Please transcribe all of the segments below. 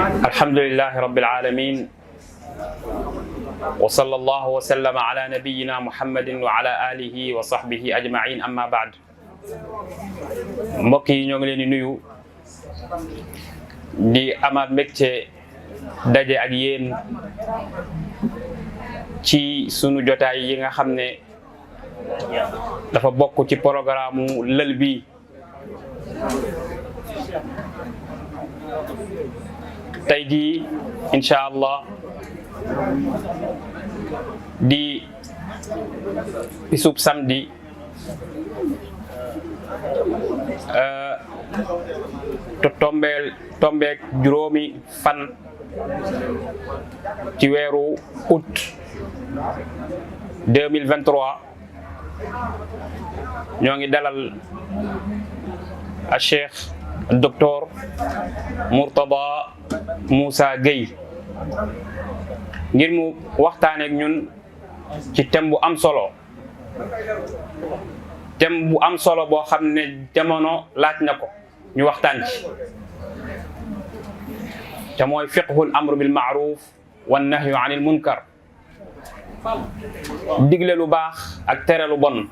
الحمد لله رب العالمين وصلى الله وسلم على نبينا محمد وعلى آله وصحبه أجمعين أما بعد mbokk yi ñoo ngi leen di nuyu di amaat mbégte daje ak yéen ci sunu jotaay yi nga xam ne dafa bokk ci programme lël bi tey jii incha allah di bisub samedi te tombeek juróomi fan ci weeru août 2023 ñoo ngi dalal a cheikh docteur Mourtada Moussa Gueye ngir mu waxtaane ak ñun ci thème bu am solo boo xam ne jamono laaj na ko ñu waxtaan ci te mooy fiqhul amru bil ma'ruf wan nahyu anil munkar digle lu baax ak tere lu bon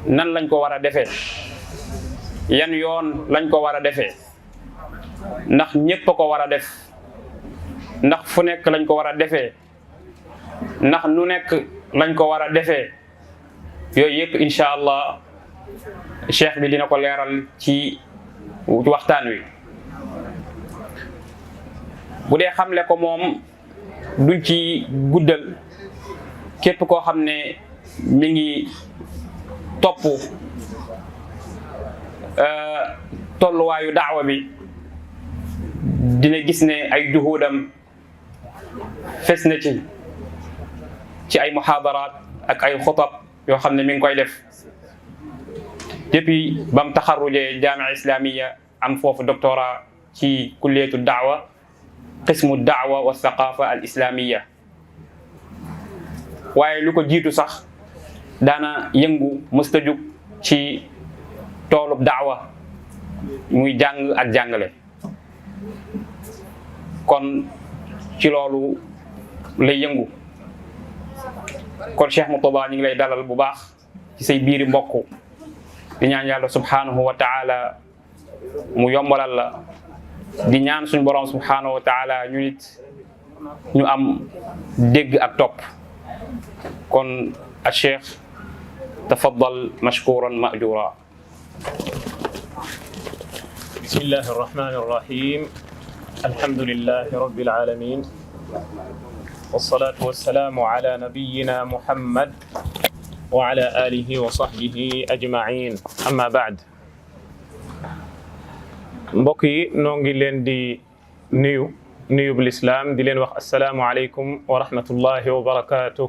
nan lañ ko war a defee yan yoon lañ ko war a defee ndax ñépp a ko war a def ndax fu nekk lañ ko war a defee ndax nu nekk lañ ko war a defee yooyu yëpp incha allah cheikh bi dina ko leeral ci waxtaan wi bu dee xamle ko moom duñ ci guddal képp koo xam ne mi ngi topp tolluwaayu daawa bi dina gis ne ay juhudam fes na ci ay muhaadaraat ak ay xutab yoo xam ne mi ngi koy def depuis bam taxarrujee jaamia islamiya am foofu doctorat ci kulliyatu daawa qismu daawa wa thaqafa al islamiya waaye lu ko jiitu sax daana yëngu mësta jug ci toolub daawa muy jàng ak jàngale kon ci loolu lay yëngu kon Cheikh Mourtada ñu ngi lay dalal bu baax ci say biiri mbokk di ñaan yàlla subhanahu wa taala mu yombalal la di ñaan suñu borom subhanahu wa taala ñu nit ñu am dégg ak topp kon a cheikh tafaddal mashkuran ma'jura. bismillahi arrahmani arrahim alhamdulillahi rabbil alamin wassalatu wassalamu ala nabiyyina muhammad wa ala alihi wa sahbihi ajma'in amma ba'd mbokk yi noo ngi leen di nuyub lislaam di leen wax assalaamu aleykum wa rahmatullahi wa barakatuh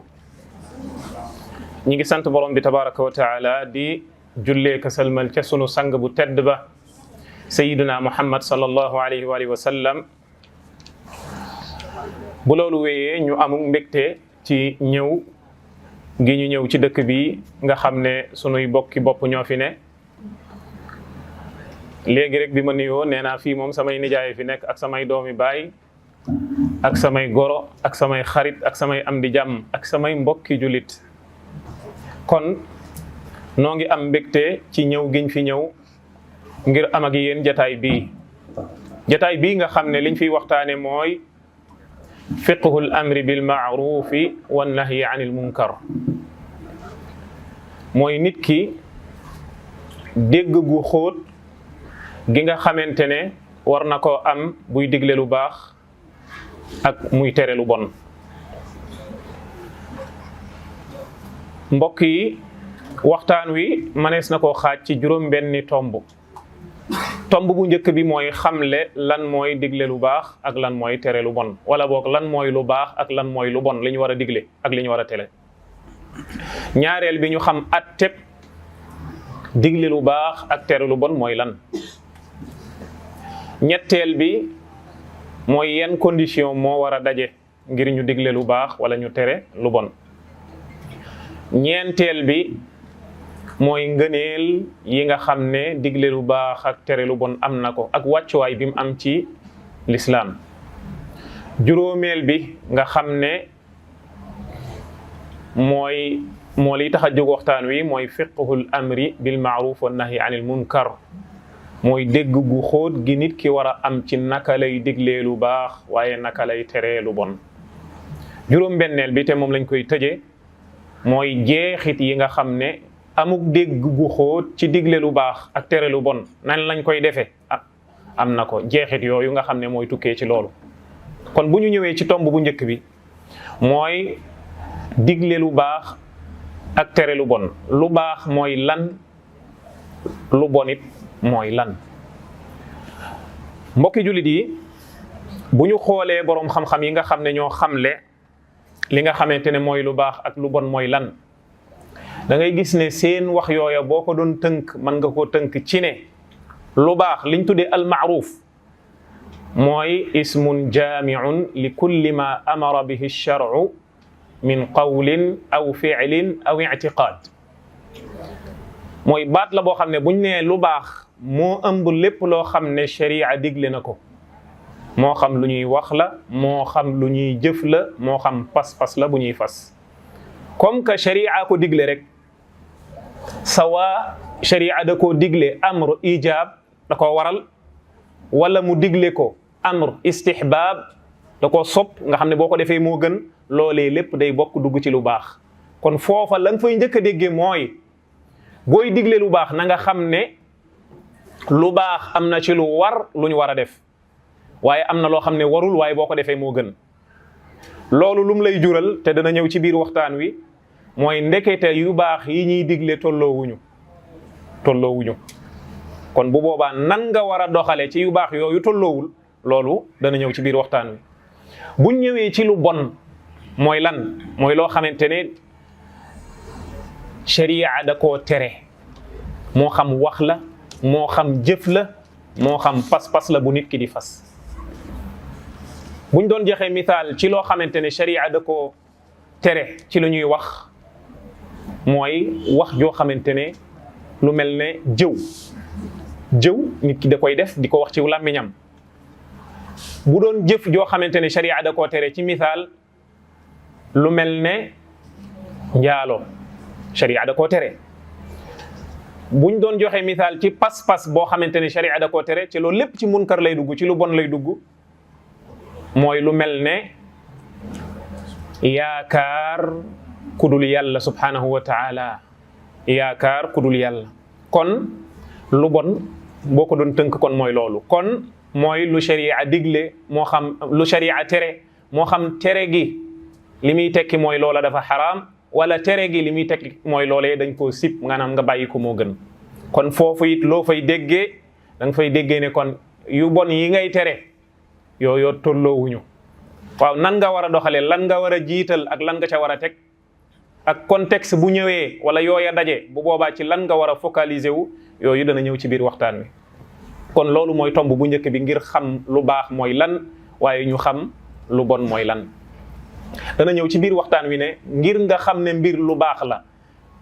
ñi ngi sant borom bi tabaraka wa taala di jullee ka salmal ca sunu sang bu tedd ba sayyiduna muhammad sallallahu alayhi wa alihi wa sallam bu loolu wéyee ñu amul mbégte ci ñëw gi ñu ñëw ci dëkk bi nga xam ne sunuy bokki bopp ñoo fi ne léegi rek bi ma nuyoo nee naa fii moom samay nijaay fi nekk ak samay doomi baay ak samay goro ak samay xarit ak samay am di jàmm ak samay mbokki julit kon noo ngi am mbégte ci ñëw giñ fi ñëw ngir am ak yéen jataay bii nga xam ne liñ fiy waxtaane mooy fiqhul amri bil ma'rufi wan nahyi anil munkar mooy nit ki dégg gu xóot gi nga xamante ne war na koo am buy digle lu baax ak muy tere lu bon. mbokk yi waxtaan wi manees na koo xaaj ci juróom-benni tomb bu njëkk bi mooy xamle lan mooy digle lu baax ak lan mooy tere lu bon wala boog lan mooy lu baax ak lan mooy lu bon li ñu war a digle ak li ñu war a tere. ñaareel bi ñu xam atteb digle lu baax ak tere lu bon mooy lan. ñetteel bi mooy yenn condition moo war a daje ngir ñu digle lu baax wala ñu tere lu bon. ñeenteel bi mooy ngëneel yi nga xam ne digle lu baax ak tere lu bon am na ko ak wàccuwaay bi mu am ci l'islam. juróomeel bi nga xam ne mooy moo liy tax a jóg waxtaan wi mooy fiqhul amri bil ma'ruf wa nahyi anil munkar, mooy dégg gu xóot gi nit ki war a am ci naka lay diglee lu baax waaye naka lay teree lu bon. juróom-benneel bi te moom lañ koy tëjee mooy jeexit yi nga xam ne amuk dégg gu xóot ci digle lu baax ak tere lu bon nan lañ koy defee am na ko jeexit yooyu nga xam ne mooy tukkee ci loolu. kon bu ñu ñëwee ci tomb bu njëkk bi mooy digle lu baax ak tere lu bon. lu baax mooy lan, lu bon it mooy lan. mbokki jullit yi bu ñu xoolee boroom xam-xam yi nga xam ne ñoo xamle li nga xamante ne mooy lu baax ak lu bon mooy lan, da ngay gis ne seen wax yooya boo ko doon tënk mën nga koo tënk ci ne lu baax liñ tuddee al ma'ruf mooy ismun jaami'un li kulli ma amara bihi ash-shar'u min qawlin aw fi'lin aw i'tiqad. mooy baat la boo xam ne buñ nee lu baax moo ëmb lépp loo xam ne sharia digle na ko, moo xam lu ñuy wax la, moo xam lu ñuy jëf la, moo xam pas-pas la bu ñuy fas. comme que sharia ko digle rek, sawa sharia da koo digle amru ijab da koo waral, wala mu digle ko amr istihbab da koo sopp nga xam ne boo ko defee moo gën, loolee lépp day bokk dugg ci lu baax. kon foofa la nga fay njëkk a déggee mooy booy digle lu baax na nga xam ne lu baax am na ci lu war lu ñu war a def, waaye am na loo xam ne warul waaye boo ko defee moo gën. loolu lum lay jural te dana ñëw ci biir waxtaan wi mooy ndekete yu baax yi ñuy digle tolloowuñu. kon bu boobaa nan nga war a doxale ci yu baax yooyu tolloowul, loolu dana ñëw ci biir waxtaan wi. buñ ñëwee ci lu bon mooy lan, mooy loo xamante ne sharia da koo tere, moo xam wax la, moo xam jëf la, moo xam pas-pas la bu nit ki di fas. buñ doon joxe misaal ci loo xamante ne sharia da koo tere ci lu ñuy wax, mooy wax joo xamante ne lu mel ne jëw nit ki da koy def di ko wax ci làmmiñam. bu doon jëf joo xamante ne sharia da koo tere ci misaal lu mel ne njaaloo, sharia da koo tere. buñ doon joxe misaal ci pas-pas boo xamante ne sharia da koo tere, ci loolu lépp ci munkar lay dugg, ci lu bon lay dugg, mooy lu mel ne yaakaar kudul yàlla subhanahu wa ta'ala, yaakaar kudul yàlla. kon lu bon boo ko doon tënk kon mooy loolu. kon mooy lu sharia digle, moo xam lu sharia tere, moo xam tere gi li muy tekki mooy loola dafa xaraam, wala tere gi li muy tekki mooy loolee dañ koo sib, maanaam nga bàyyi ko moo gën. kon foofu it loo fay déggee da nga fay déggee ne kon yu bon yi ngay tere yooyu tolloowuñu. waaw nan nga war a doxalee, lan nga war a jiital ak lan nga ca war a teg, ak contexte bu ñëwee wala yooya daje, bu boobaa ci lan nga war a focaliser wu, yooyu dana ñëw ci biir waxtaan wi. kon loolu mooy tomb bu njëkk bi, ngir xam lu baax mooy lan waaye ñu xam lu bon mooy lan. dana ñëw ci biir waxtaan wi ne ngir nga xam ne mbir lu baax la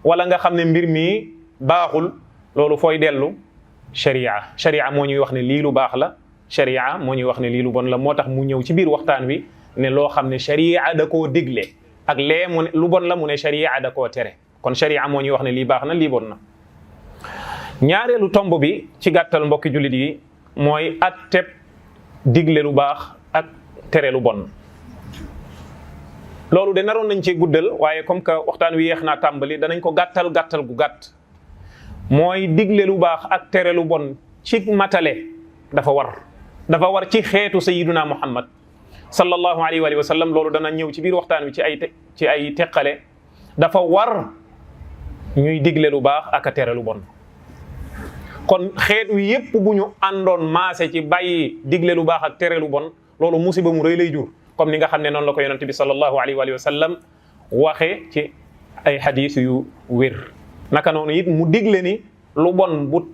wala nga xam ne mbir mi baaxul, loolu fooy dellu sharia moo ñuy wax ne lii lu baax la, sharia moo ñuy wax ne lii lu bon la. moo tax mu ñëw ci biir waxtaan wi ne loo xam ne sharia da koo digle ak lee mu ne lu bon la, mu ne sharia da koo tere. kon sharia moo ñuy wax ne lii baax na lii bon na. ñaareelu tomb bi ci gàttal mbokki jullit yi mooy atteb digle lu baax ak tere lu bon. loolu de naroon nañ ci guddal, waaye comme que waxtaan wi yeex naa tàmbali danañ ko gàttal gu gàtt. mooy digle lu baax ak tere lu bon ci matale dafa war ci xeetu sayyiduna Muhammad sallallahu alayhi wa sallam. loolu dana ñëw ci biir waxtaan wi ci ay teqale. dafa war ñuy digle lu baax ak tere lu bon. kon xeet wi yépp bu ñu àndoon maase ci bàyyi digle lu baax ak tere lu bon, loolu musiba mu rëy lay jur, comme ni nga xam ne noonu la ko yonent bi sallallahu alayhi wa sallam waxe ci ay xadiis yu wér. naka noonu it mu digle ni lu bon bu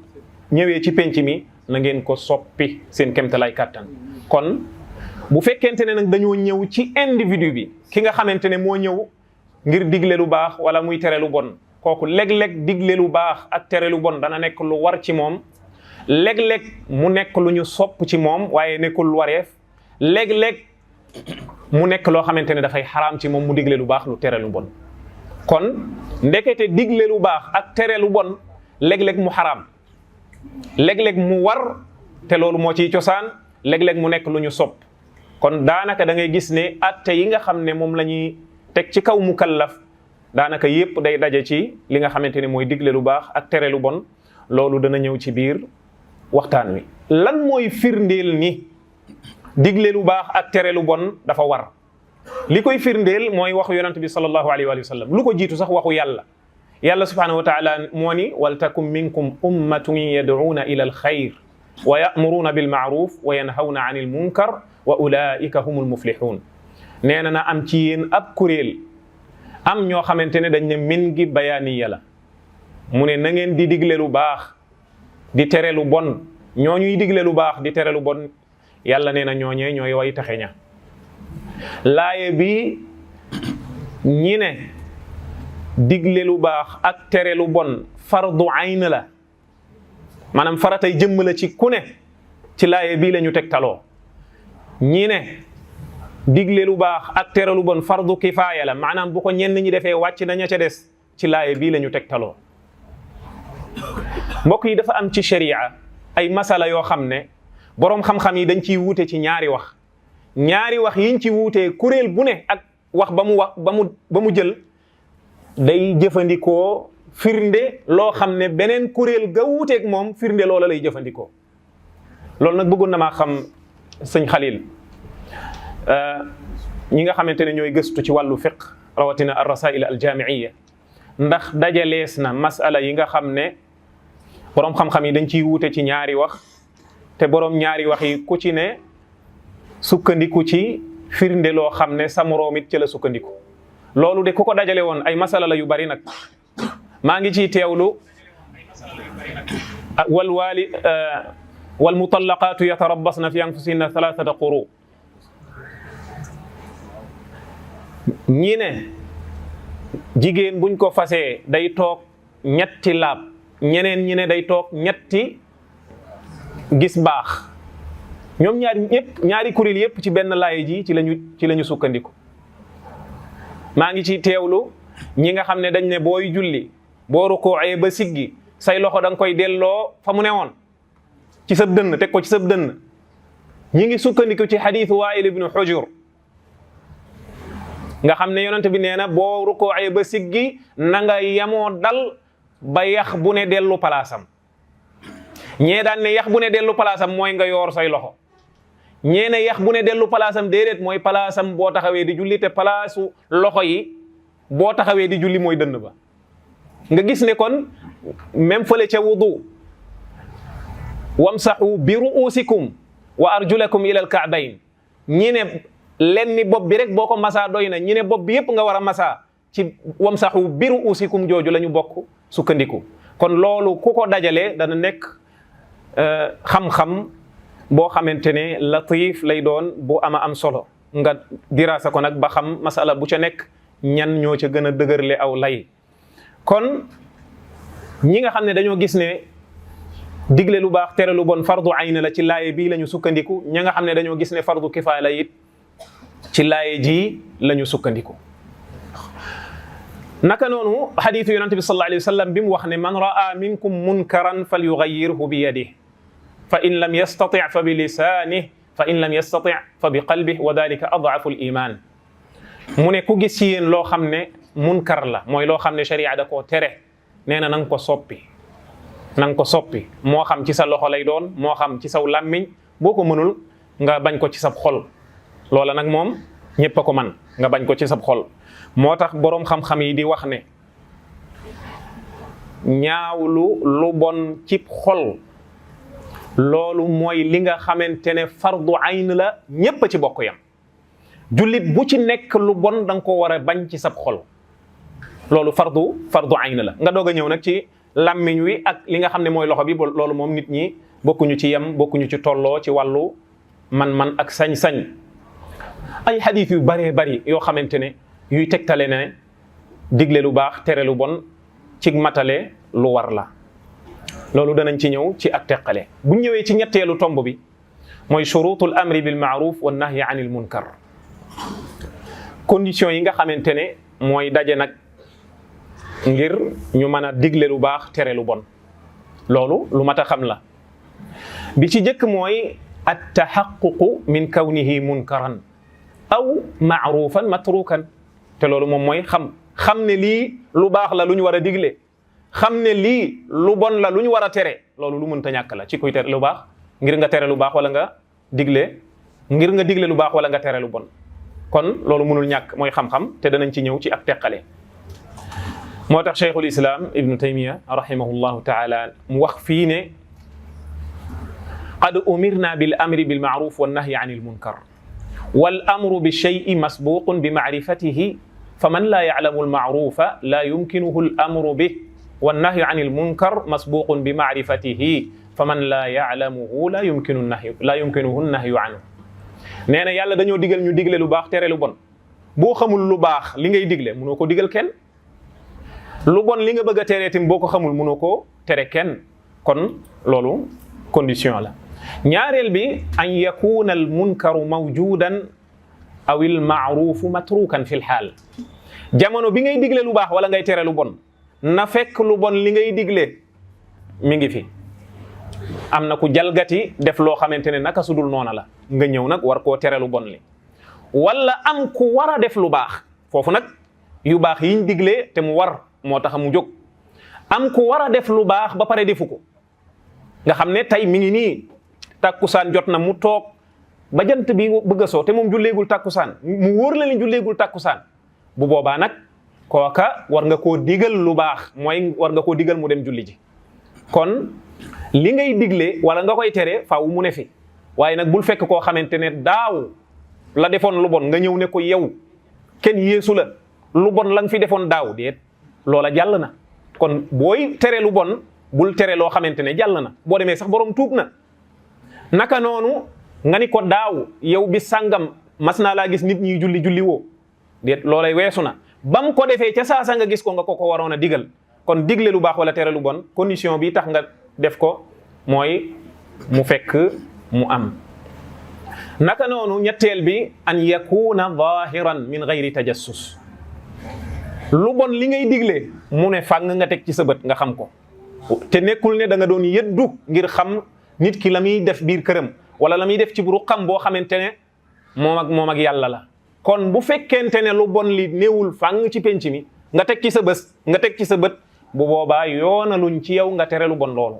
ñëwee ci penc mi na ngeen ko soppi seen kemtalaay kàttan. kon bu fekkente ne nag dañoo ñëw ci individu bi, ki nga xamante ne moo ñëw ngir digle lu baax wala muy tere lu bon, kooku léeg-léeg digle lu baax ak tere lu bon dana nekk lu war ci moom, léeg-léeg mu nekk lu ñu sopp ci moom waaye nekkul wareef léeg-léeg mu nekk loo xamante ne dafay xaraam ci moom mu digle lu baax lu tere lu bon. kon ndekete digle lu baax ak tere lu bon léeg-léeg mu xaraam léeg-léeg mu war te loolu moo ciy cosaan léeg-léeg mu nekk lu ñu sopp. kon daanaka da ngay gis ne atte yi nga xam ne moom la ñuy teg ci kaw mukallaf daanaka yépp day daje ci li nga xamante ne mooy digle lu baax ak tere lu bon. loolu dana ñëw ci biir waxtaan wi. lan mooy firndeel ni digle lu baax ak tere lu bon dafa war? li koy firndeel mooy waxu yonent bi sallallahu alayhi wa sallam. lu ko jiitu sax waxu yàlla subhanahu wa taala moo ni wal takum minkum ummatun yad'una ila al xayr wa ya'muruna bil ma'ruf wa yanhawna 'anil munkar wa ulaika humul muflihun. nee na am ci yéen ab kuréel am ñoo xamante ne dañ ne min gi bayaaniya la. mu ne na ngeen di digle lu baax di tere lu bon. ñooñuy digle lu baax di tere lu bon yàlla nee na ñooñee ñooy way taxe ña. laaye bi ñi ne digle lu baax ak tere lu bon fardu ayn la maanaam faratay jëmm la ci ku ne ci laaye bii la ñu tegtaloo. ñi ne digle lu baax ak tere lu bon fardu kifaaya la maanaam bu ko ñenn ñi defee wàcc naña ca des ci laaye bii la ñu tegtaloo. mbokk yi dafa am ci sharia ay masala yoo xam ne boroom xam-xam yi dañ ciy wuute ci ñaari wax yiñ ci wuutee kuréel bu ne ak wax ba mu jël day jëfandikoo firnde loo xam ne beneen kuréel ga wuuteeg moom firnde loola lay jëfandikoo. loolu nag bëggoon na maa xam sëñ Xalil ñi nga xamante ne ñooy gëstu ci wàllu fiqh rawatina ar-rasail al-jami'iyya ndax dajalees na masala yi nga xam ne boroom xam-xam yi dañ ciy wuute ci ñaari wax te boroom ñaari wax yi ku ci ne sukkandiku ci firnde loo xam ne sa moroom it ci la sukkandiku. loolu de ku ko dajale woon ay masala la yu bari nag maa ngi ciy teewlu wal mutallaqaatu yatarabbasna fi anfusihinna thalathata quru. ñi ne jigéen buñ ko fasee day toog ñetti laab ñeneen ñi ne day toog ñetti gis baax. ñoom ñaari kuréel yépp ci benn laay ji ci lañu sukkandiku. maa ngi ci teewlu ñi nga xam ne dañ ne booy julli boo rukkooee ba siggi say loxo da nga koy delloo fa mu ne woon ci sab dënn teg ko ci sab dënn. ñi ngi sukkandiku ci xadiisu Waa'il ibnu Hujur nga xam ne yonent bi nee na boo rukkooee ba siggi na nga yamoo dal ba yax bu ne dellu palaasam. ñee daan ne yax bu ne dellu palaasam mooy nga yoor say loxo. ñee ne yax bu ne dellu palaasam déedéet mooy palaasam boo taxawee di julli te palaasu loxo yi boo taxawee di julli mooy dënn ba. nga gis ne kon même fële ca wudu wamsahu bi ru'usikum wa arjulakum ila al-ka'bayn ñi ne lenn bopp bi rek boo ko masaa doy na ñi ne bopp bi yépp nga war a masaa ci wamsahu bi ru'usikum jooju la ñu bokk sukkandiku. kon loolu ku ko dajalee dana nekk xam-xam boo xamante ne latif lay doon bu am solo nga diraasa ko nag ba xam masala bu ca nekk ñan ñoo ca gën a dëgërle aw lay. kon ñi nga xam ne dañoo gis ne digle lu baax tere lu bon fardu ayn la ci laaye bii la ñu sukkandiku. ña nga xam ne dañoo gis ne fardu kifaaya la it ci laaye ji la ñu sukkandiku. naka noonu xadiisu yonente bi sallallahu alayhi wa sallam bi mu wax ne man ra'a minkum munkaran falyughayyirhu bi yadihi fa in lam yastati' fa bi lisaanihi fa in lam yastati' fa bi qalbihi wa dhalika ad'afu al-iman. mu ne ku gis ci yéen loo xam ne munkar la mooy loo xam ne sharia da koo tere nee na nga ko soppi moo xam ci sa loxo lay doon moo xam ci saw làmmiñ boo ko mënul nga bañ ko ci sab xol. loola nag moom ñépp a ko man nga bañ ko ci sab xol. moo tax boroom xam-xam yi di wax ne ñaawlu lu bon cib xol loolu mooy li nga xamante ne fardu ayn la ñépp a ci bokk yam. jullit bu ci nekk lu bon da nga ko war a bañ ci sab xol loolu fardu ayn la. nga doog a ñëw nag ci làmmiñ wi ak li nga xam ne mooy loxo bi loolu moom nit ñi bokkuñu ci yem bokkuñu ci tolloo ci wàllu man-man ak sañ-sañ. ay xadiis yu baree bari yoo xamante ne yuy tegtale ne digle lu baax tere lu bon ci matale lu war la. loolu danañ ci ñëw ci ak teqale. bu ñëwee ci ñetteelu tomb bi mooy shurutul amri bil ma'ruf wan nahyi anil munkar, condition yi nga xamante ne mooy daje nag ngir ñu mën a digle lu baax tere lu bon. loolu lu mat a xam la. bi ci jëkk mooy at tahaqququ min kawnihi munkaran aw ma'rufan matrukan, te loolu moom mooy xam ne lii lu baax la lu ñu war a digle, xam ne lii lu bon la lu ñu war a tere. loolu lu mënta ñàkk la ci kuy tere lu baax, ngir nga tere lu baax wala nga digle, ngir nga digle lu baax wala nga tere lu bon. kon loolu mënul ñàkk, mooy xam-xam, te danañ ci ñëw ci ak teqale. moo tax cheikhul islam ibnu taymiya rahimahullahu taala mu wax fii ne qad umirna bil amri bil ma'ruf wan nahyi anil munkar wal amru bi shay'i masbuqun bi ma'rifatihi faman la ya'lamu al ma'rufa la yumkinuhu al amru bih wan nahyu anil munkar masbuqun bi ma'rifatihi faman la ya'lamuhu la yumkinuhu an nahyu anhu. nee na yàlla dañoo digal ñu digle lu baax tere lu bon. boo xamul lu baax li ngay digle mënoo ko digal kenn, lu bon li nga bëgg a tere tim boo ko xamul mënoo koo tere kenn. kon loolu condition la. ñaareel bi an yakuna al munkaru mawjudan aw al ma'rufu matrukan fi l xaal. jamono bi ngay digle lu baax wala ngay tere lu bon na fekk lu bon li ngay digle mi ngi fi. am na ku jalgati def loo xamante ne naka sudul noona la, nga ñëw nag war koo tere lu bon li. wala am ku war a def lu baax, foofu nag yu baax yiñ digle te mu war moo tax mu jóg. am ku war a def lu baax ba pare defu ko, nga xam ne tey mi ngi nii tàkkusaan jot na mu toog ba jant bi bëgg a soo te moom julleegul tàkkusaan, mu wóor la ni julleegul tàkkusaan. bu boobaa nag kooka war nga koo digal lu baax, mooy war nga koo digal mu dem julli ji. kon li ngay digle wala nga koy tere faaw mu ne fi, waaye nag bul fekk koo xamante ne daaw la defoon lu bon nga ñëw ne ko yow kenn yeesu la, lu bon la nga fi defoon daaw. déet, loola jàll na. kon booy tere lu bon bul tere loo xamante ne jàll na, boo demee sax borom tuub na. naka noonu nga ni ko daaw yow bi sàngam mas naa laa gis nit ñi julli woo. déet, loolay weesu na. bam ko defee ca saasa nga gis ko nga ko waroon a digal. kon digle lu baax wala tere lu bon, condition bi tax nga def ko mooy mu fekk mu am. naka noonu ñetteel bi an yakuna zahiran min gayri tajassus. lu bon li ngay digle mu ne fàng nga teg ci sa bët nga xam ko, te nekkul ne da nga doon yëddu ngir xam nit ki la muy def biir këram wala la muy def ci ruqam boo xamante ne moom ak yàlla la. kon bu fekkente ne lu bon li néewul fàng ci penc mi nga teg ci sa bët, bu boobaa yoonaluñ ci yow nga tere lu bon loolu.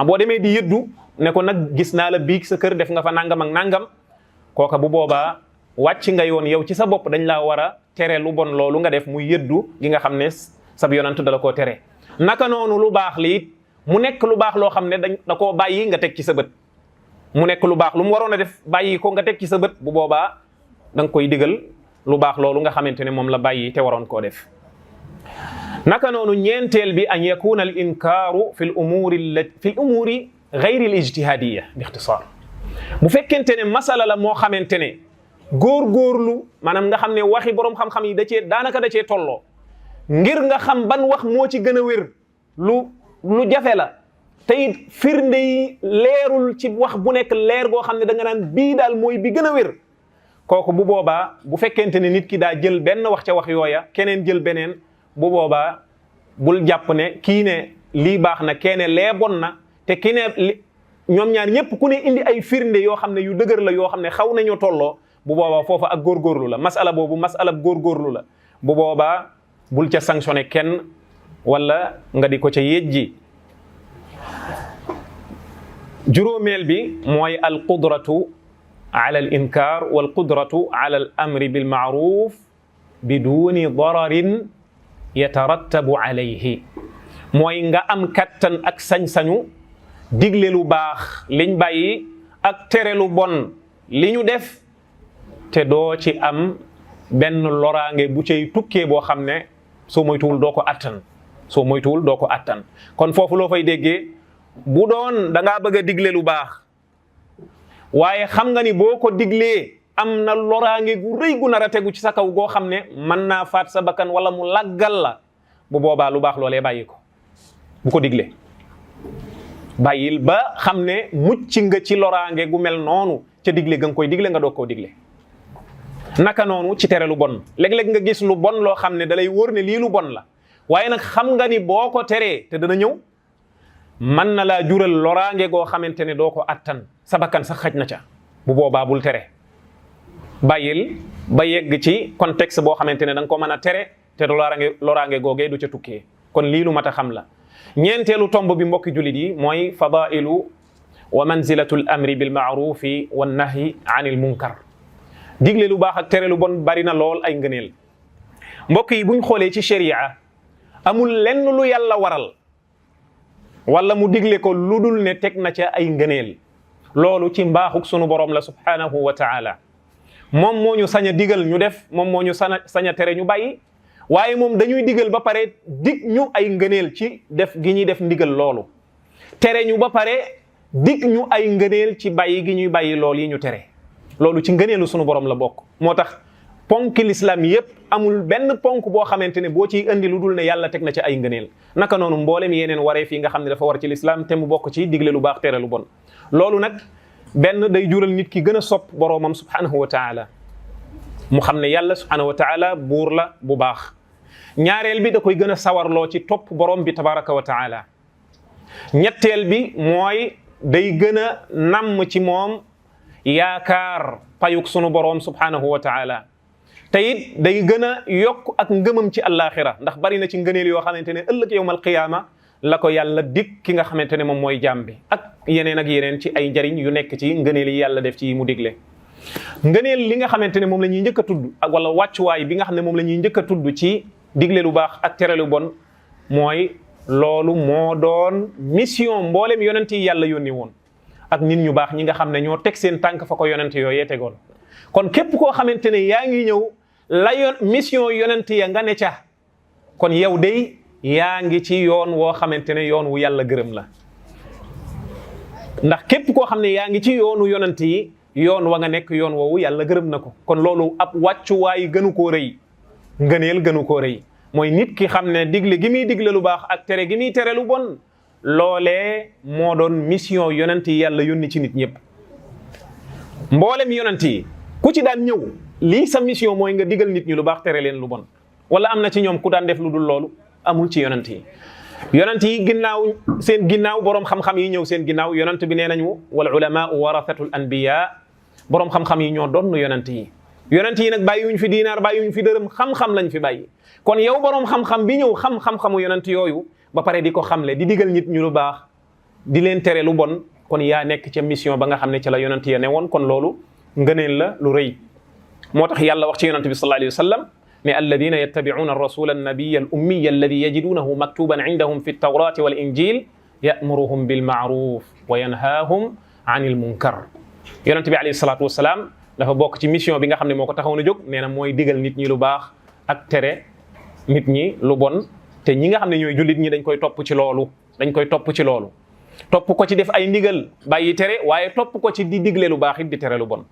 boo demee di yëddu ne ko nag gis naa la biig sa kër def nga fa nangam ak nangam, kooka bu boobaa wàcc nga yoon yow ci sa bopp dañ laa war a tere lu bon loolu nga def muy yëddu gi nga xam ne sab yonant dala koo tere. naka noonu lu baax li it mu nekk lu baax loo xam ne da koo bàyyi nga teg ci sa bët, mu nekk lu baax lu mu waroon a def bàyyi ko nga teg ci sa bët, bu boobaa da nga koy digal lu baax loolu nga xamante ne moom la bàyyi te waroon koo def. naka noonu ñeenteel bi an yakuna al inkaaru fi l umuri gayri al ijtihadiya bi ixtisaar. bu fekkente ne masala la moo xamante ne góorgóorlu maanaam nga xam ne waxi borom xam-xam yi daanaka da cee tolloo, ngir nga xam ban wax moo ci gën a wér lu jafe la, te it firnde yi leerul ci wax bu nekk leer goo xam ne da nga naan bii daal mooy bi gën a wér. kooku bu boobaa bu fekkente ne nit ki daa jël benn wax ca wax yooya keneen jël beneen, bu boobaa bul jàpp ne kii ne lii baax na keene lee bon na, te kii ne ñoom ñaar ñëpp ku ne indi ay firnde yoo xam ne yu dëgër la yoo xam ne xaw nañoo tolloo. bu boobaa foofa ak góorgóorlu la, masala boobu masala góorgóorlu la. bu boobaa bul ca sanctionné kenn wala nga di ko ca yejji. juróomeel bi mooy al qudratu ala al inkar wal qudratu ala al amri bil ma'ruf biduni dararin yatarattabu alayhi. mooy nga am kattan ak sañ-sañu digle lu baax liñ bàyyi ak tere lu bon li ñu def, te doo ci am benn loraange bu cay tukkee boo xam ne soo moytuwul doo ko attan. kon foofu loo fay déggee, bu doon da ngaa bëgg a digle lu baax waaye xam nga ni boo ko diglee am na loraange gu rëy gu nar a tegu ci sa kaw goo xam ne mën naa faat sa bakkan wala mu laggal la, bu boobaa lu baax loolee bàyyi ko bu ko diglee. bàyyil ba xam ne mucc nga ci loraange gu mel noonu ca digle ga nga koy digle nga doog koo digle. naka noonu ci tere lu bon léeg-léeg nga gis lu bon loo xam ne dalay wóor ne lii lu bon la waaye nag xam nga ni boo ko teree te dana ñëw mën na laa jural loraange goo xamante ne doo ko attan sa bakkan sax xaj na ca. bu boobaa bul tere bàyyil ba yegg ci contexte boo xamante ne da nga ko mën a tere te loraange googee du ca tukkee kon lii lu mat a xam la. ñeenteelu tomb bi mbokki jullit yi mooy fadailu wa manzilatu l amri bil maarufi wa nahyi anil munkar. digle lu baax ak tere lu bon bari na lool ay ngëneel mbokk yi buñ xoolee ci sharia amul lenn lu yàlla waral wala mu digle ko lu dul ne teg na ca ay ngëneel. loolu ci mbaaxuk sunu borom la subhanahu wa taala moom moo ñu sañ a digal ñu def moom moo ñu sañ a tere ñu bàyyi waaye moom dañuy digal ba pare dig ñu ay ngëneel ci def gi ñuy def ndigal loolu tere ñu ba pare dig ñu ay ngëneel ci bàyyi gi ñuy bàyyi loolu yi ñu tere. loolu ci ngëneelu sunu borom la bokk moo tax ponk l'islam yépp amul benn ponk boo xamante ne boo ciy indi lu dul ne yàlla teg na ci ay ngëneel. naka noonu mboolem yeneen waree fii nga xam ne dafa war ci l'islam te mu bokk ci digle lu baax tere lu bon. loolu nag benn day jural nit ki gën a sopp boroomam subhanahu wa taala mu xam ne yàlla subhanahu wa taala buur la bu baax. ñaareel bi da koy gën a sawarloo ci topp boroom bi tabaraka wa taala. ñetteel bi mooy day gën a namm ci moom yaakaar payuk sunu boroom subhanahu wa taala te it day gën a yokk ak ngëmam ci àllaaxira ndax bari na ci ngëneel yoo xamante ne ëllëg yawmal qiyaama la ko yàlla dig ki nga xamante ne moom mooy jaam bi ak yeneen ci ay njariñ yu nekk ci ngëneel yi yàlla def ci mu digle. ngëneel li nga xamante ne moom la ñuy njëkk a tudd ak wala wàccuwaay bi nga xam ne moom la ñuy njëkk a tudd ci digle lu baax ak tere lu bon mooy loolu moo doon mission mboolem yonent yi yàlla yónni woon ak nit ñu baax ñi nga xam ne ñoo teg seen tànk fa ko yonent yooyee tegoon. kon képp koo xamante ne yaa ngi ñëw la mission yonent ya nga ne ca kon yow day yaa ngi ci yoon woo xamante ne yoon wu yàlla gërëm la ndax képp koo xam ne yaa ngi ci yoonu yonent yi yoon wa nga nekk yoon woowu yàlla gërëm na ko. kon loolu ab wàccuwaay gënu koo rëy ngëneel gënu koo rëy mooy nit ki xam ne digle gi muy digle lu baax ak tere gi muy tere lu bon loolee moo doon mission yonent yi yàlla yónni ci nit ñëpp. mboolem yonent yi ku ci daan ñëw lii sa mission mooy nga digal nit ñi lu baax tere leen lu bon wala am na ci ñoom ku daan def lu dul loolu amul ci yonent yi. yonent yi ginnaaw seen ginnaaw boroom xam-xam yi ñëw seen ginnaaw yonent bi nee nañu wal ulamaau warathatul anbiya boroom xam-xam yi ñoo doon yonent yi. yonent yi nag bàyyiwuñ fi diinaar bàyyiwuñ fi dërëm xam-xam lañ fi bàyyi kon yow boroom xam-xam bi ñëw xam-xamu yonent yooyu ba pare di ko xamle di digal nit ñu lu baax di leen tere lu bon kon yaa nekk ca mission ba nga xam ne ca la yonent ya ne woon kon loolu ngëneel la lu rëy. moo tax yàlla wax ci yonent bi sallallahu alayhi wa sallam ne alladina yattabi'una ar-rasula an-nabiyya al-ummiyya alladhi yajidunahu maktuban indahum fi at-tawrati wal injil ya'muruhum bil ma'ruf wa yanhahum 'anil munkar. yonent bi alayhi salatu wassalam dafa bokk ci mission bi nga xam ne moo ko taxaw na jóg nee na mooy digal nit ñi lu baax ak tere nit ñi lu bon te ñi nga xam ne ñooy jullit ñi dañ koy topp ci loolu topp ko ci def ay ndigal bàyyi tere waaye topp ko ci di digle lu baax it di tere lu bon.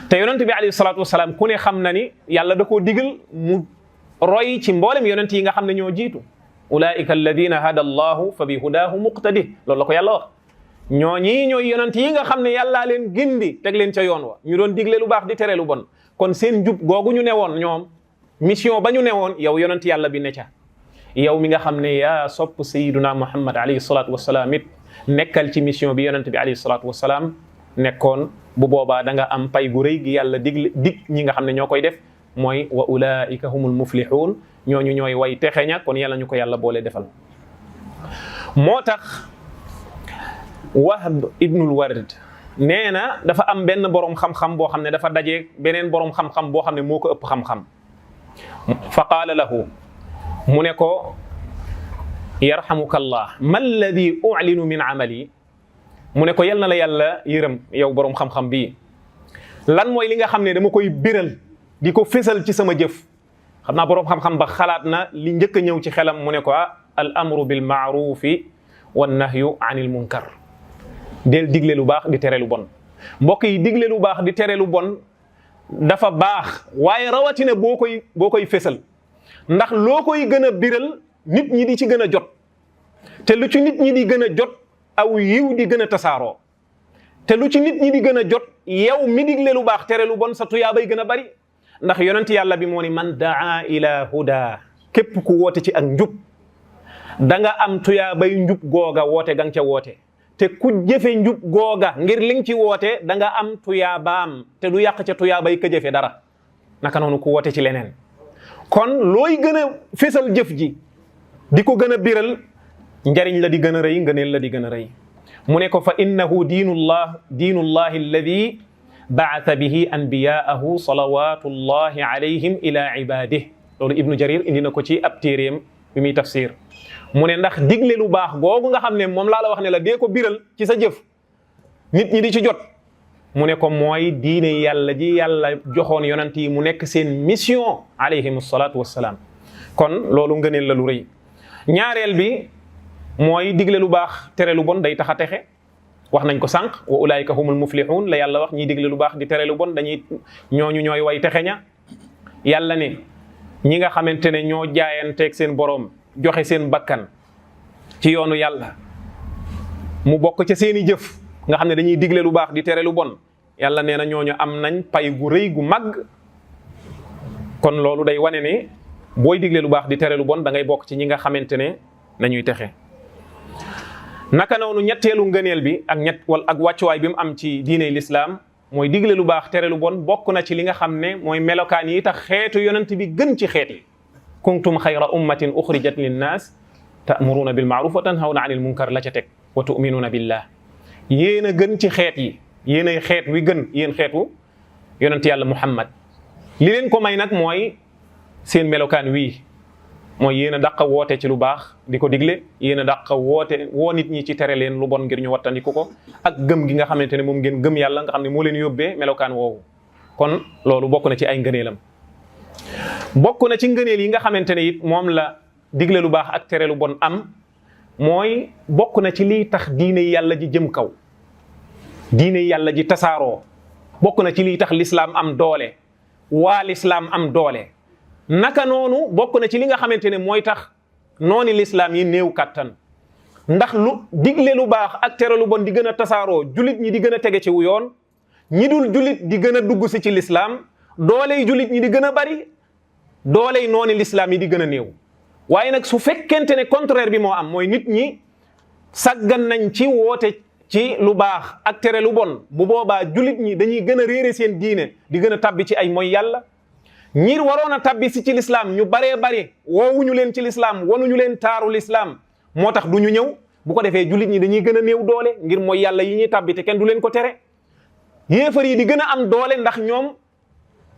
te yonent bi alayhi salatu wasalaam ku ne xam na ni yàlla da koo digal mu roy ci mboolem yonent yi nga xam ne ñoo jiitu ulaika alladina hada allahu fa bi hudahu muqtadi loolu la ko yàlla wax. ñooñi ñooy yonent yi nga xam ne yàllaa leen gindi teg leen ca yoon wa ñu doon digle lu baax di tere lu bon kon seen jub googu ñu newoon ñoom mission ba ñu newoon yow yonent yàlla bi ne ca. yow mi nga xam ne yaa sopp sayyiduna muhammad alayhi salatu wasalaam it nekkal ci mission bi yonent bi alayhi salatu wasalaam nekkoon bu boobaa da nga am pay gu rëy gi yàlla dig ñi nga xam ne ñoo koy def mooy wa ulaika humul muflihun ñooñu ñooy way texeña kon yàlla ñu ko yàlla boole defal. moo tax Wahb ibnul Ward nee na dafa am benn boroom xam-xam boo xam ne dafa daje beneen boroom xam-xam boo xam ne moo ko ëpp xam-xam fa qaala lahu mu ne ko yarhamuka allah ma alladi u'linu min amali mu ne ko yal na la yàlla yërëm yow boroom xam-xam bii lan mooy li nga xam ne dama koy biral di ko fésal ci sama jëf. xam naa boroom xam-xam ba xalaat na li njëkk a ñëw ci xelam mu ne ko al amru bil ma'rufi wan nahyu anil munkar del digle lu baax di tere lu bon. mbokk yi digle lu baax di tere lu bon dafa baax waaye rawatina boo koy fésal ndax loo koy gën a biral nit ñi di ci gën a jot te lu ci nit ñi di gën a jot aw yiw di gën a tasaaroo te lu ci nit ñi di gën a jot yow mi digle lu baax tere lu bon sa tuyaabay gën a bari ndax yonent yàlla bi moo ni man daa ila huda képp ku woote ci ak njub da nga am tuyaabay njub googa woote ga nga ca woote te ku jëfe njub googa ngir li nga ci woote da nga am tuyaabaam te du yàq ca tuyaabay ka jëfe dara naka noonu ku woote ci leneen kon looy gën a fésal jëf ji di ko gën a biral njariñ la di gën a rëy ngëneel la di gën a rëy mu ne ko fa innahu diinullahi alladi baata bihi anbiyaahu salawatullahi alayhim ila ibadih loolu ibnu jarir indi na ko ci ab téeréem bi muy tafsir mu ne ndax digle lu baax googu nga xam ne moom laa la wax ne la dee ko biral ci sa jëf nit ñi di ci jot mu ne ko mooy diine yàlla ji yàlla joxoon yonent yi mu nekk seen mission alayhim salaatu wassalaam kon loolu ngëneel la lu rëy ñaareel bi mooy digle lu baax tere lu bon day tax a texe wax nañ ko sànq wa ulaayika humul muflihun la yàlla wax ñiy digle lu baax di tere lu bon dañuy ñooñu ñooy way texe ña yàlla ne ñi nga xamante ne ñoo jaayanteeg seen boroom joxe seen bakkan ci yoonu yàlla mu bokk ca seeni jëf nga xam ne dañuy digle lu baax di tere lu bon yàlla nee na ñooñu am nañ pay gu rëy gu mag kon loolu day wane ne booy digle lu baax di tere lu bon da ngay bokk ci ñi nga xamante ne nañuy texe naka noonu ñetteelu ngëneel bi ak wàccuwaay bi mu am ci diine l'islam mooy digle lu baax tere lu bon bokk na ci li nga xam ne mooy melokaan yi tax xeetu yonent bi gën ci xeet yi kuntum xayra ummatin uxrijat linnaas ta'muruna bil ma'ruf wa tanhawna 'anil munkar la ca teg wa tu'minuna billah yéen a gën ci xeet yi yéen ay xeet wi gën yéen xeetu yonent yàlla muhammad li leen ko may nag mooy seen melokaan wii mooy yéen a dàq woote ci lu baax di ko digle yéen a dàq woote woo nit ñi ci tere leen lu bon ngir ñu wattandiku ko ak gëm gi nga xamante ne moom ngeen gëm yàlla nga xam ne moo leen yóbbee melokaan woowu kon loolu bokk na ci ay ngëneelam bokk na ci ngëneel yi nga xamante ne it moom la digle lu baax ak tere lu bon am mooy bokk na ci liy tax diine yàlla ji jëm kaw diine yàlla ji tasaaroo bokk na ci liy tax lislaam am doole waa lislaam am doole naka noonu bokk na ci li nga xamante ne mooy tax nooni lislaam yi néew kattan ndax lu digle lu baax ak tere lu bon di gën a tasaaroo julit ñi di gën a tege ci wu yoon ñi dul julit di gën a dugg si ci lislaam dooley julit ñi di gën a bari dooley nooni lislaam yi di gën a néew waaye nag su fekkente ne contraire bi moo am mooy nit ñi saggan nañ ci woote ci lu baax ak tere lu bon bu boobaa julit ñi dañuy gën a réere seen diine di gën a tabbi ci ay mooy yàlla ñiir waroon a tabbi si ci lislaam ñu baree bari woowuñu leen ci lislaam wanuñu leen taaru lislaam moo tax du ñu ñëw bu ko defee julit ñi dañuy gën a néew doole ngir mooy yàlla yi ñuy tabbi te kenn du leen ko tere yéefar yi di gën a am doole ndax ñoom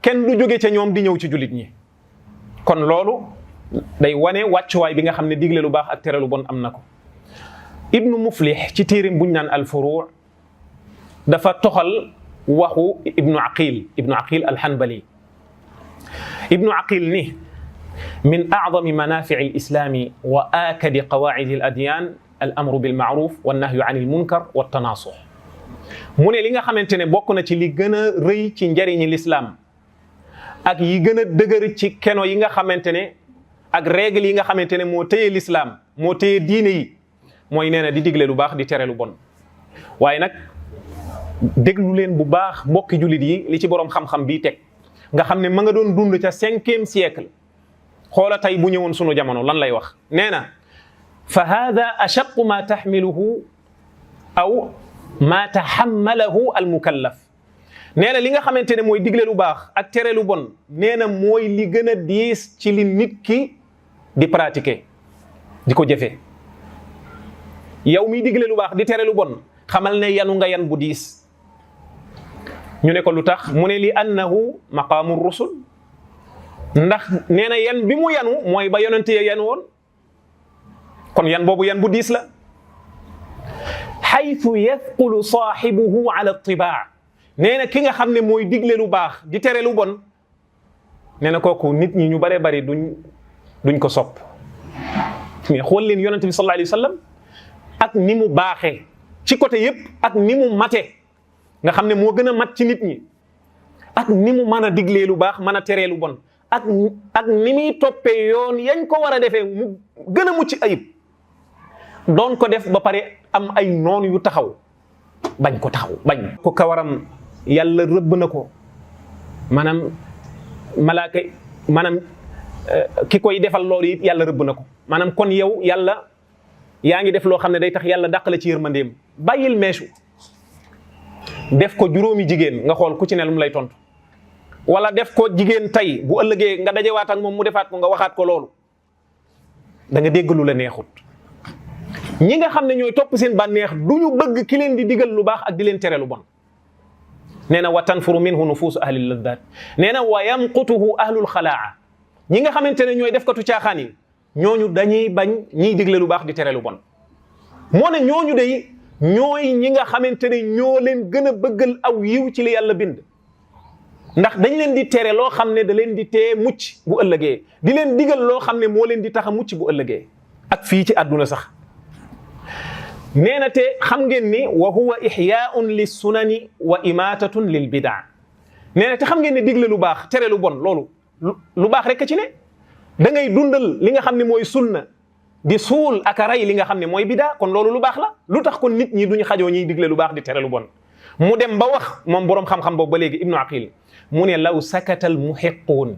kenn du jóge ca ñoom di ñëw ci julit ñi kon loolu day wane wàccuwaay bi nga xam ne digle lu baax ak tere lu bon am na ko ibnu muflih ci téerim buñ naan al furu' dafa toxal waxu ibnu aqil al hanbali ibnu aqil ni min a'zami manafi'i al islami wa akadi qawa'id al adyan al amru bil ma'ruf wan nahyu 'anil munkar wat tanasuh mu ne li nga xamante ne bokk na ci li gën a rëy ci njariñi l'islam ak yi gën a dëgër ci keno yi nga xamante ne ak règle yi nga xamante ne moo téye l'islam moo téye diine yi mooy nee na di digle lu baax di tere lu bon waaye nag déglu leen bu baax mbokki jullit yi li ci boroom xam-xam bii teg nga xam ne ma nga doon dund ca 5e siècle xoola tey bu ñëwoon sunu jamono lan lay wax nee na fa hada ashaqu ma taxmiluhu aw ma taxammalahu al mukallaf nee na li nga xamante ne mooy digle lu baax ak tere lu bon nee na mooy li gën a diis ci li nit ki di pratiquer di ko jëfee yow miy digle lu baax di tere lu bon xamal ne yanu nga yan bu diis ñu ne ko lu tax mu ne li annahu maqaamu rusul ndax nee na yan bi mu yanu mooy ba yonente ya yan woon kon yan boobu yan bu diis la xaytu yathqulu saaxibuhu ala ittibaa nee na ki nga xam ne mooy digle lu baax di tere lu bon nee na kooku nit ñi ñu bare bari duñ ko sopp mais xool leen yonente bi sallallahu alayhi wa sallam ak ni mu baaxee ci côté yépp ak ni mu mate nga xam ne moo gën a mat ci nit ñi ak ni mu mën a diglee lu baax mën a teree lu bon ak ni muy toppee yoon yañ ko war a defee mu gën a mucc ayib doon ko def ba pare am ay noon yu taxaw bañ ko taxaw bañ ko kawaram yàlla rëbb na ko maanaam malaaka maanaam ki koy defal loolu it yàlla rëbb na ko maanaam kon yow yàlla yaa ngi def loo xam ne day tax yàlla dàq la ci yërmandeem bàyyil meesu def ko juróomi jigéen nga xool ku ci ne lu mu lay tontu wala def ko jigéen tey bu ëllëgee nga dajewaat ak moom mu defaat ko nga waxaat ko loolu da nga dégg lu la neexut. ñi nga xam ne ñooy topp seen bànneex du ñu bëgg ki leen di digal lu baax ak di leen tere lu bon nee na wa tanfuru minhu nufuusu ahli laddaat nee na wa yamqutuhu ahlul xalaa ñi nga xamante ne ñooy defkatu caaxaan yi ñooñu dañuy bañ ñiy digle lu baax di tere lu bon moo ne ñooñu day ñooy ñi nga xamante ne ñoo leen gën a bëggal aw yiw ci li yàlla bind ndax dañ leen di tere loo xam ne da leen di tee mucc bu ëllëgee di leen digal loo xam ne moo leen di tax a mucc bu ëllëgee ak fii ci àdduna sax nee na te xam ngeen ni wa huwa ihyaun lis sunani wa imatatun lil bidaa nee na te xam ngeen ne digle lu baax tere lu bon loolu lu baax rek ci ne da ngay dundal li nga xam ne mooy sunna di suul ak a rey li nga xam ne mooy bidaa kon loolu lu baax la lu tax kon nit ñi duñu xajoo ñiy digle lu baax di tere lu bon mu dem ba wax moom boroom xam-xam boobu ba léegi ibnu aqil mu ne law sakata al muhiquun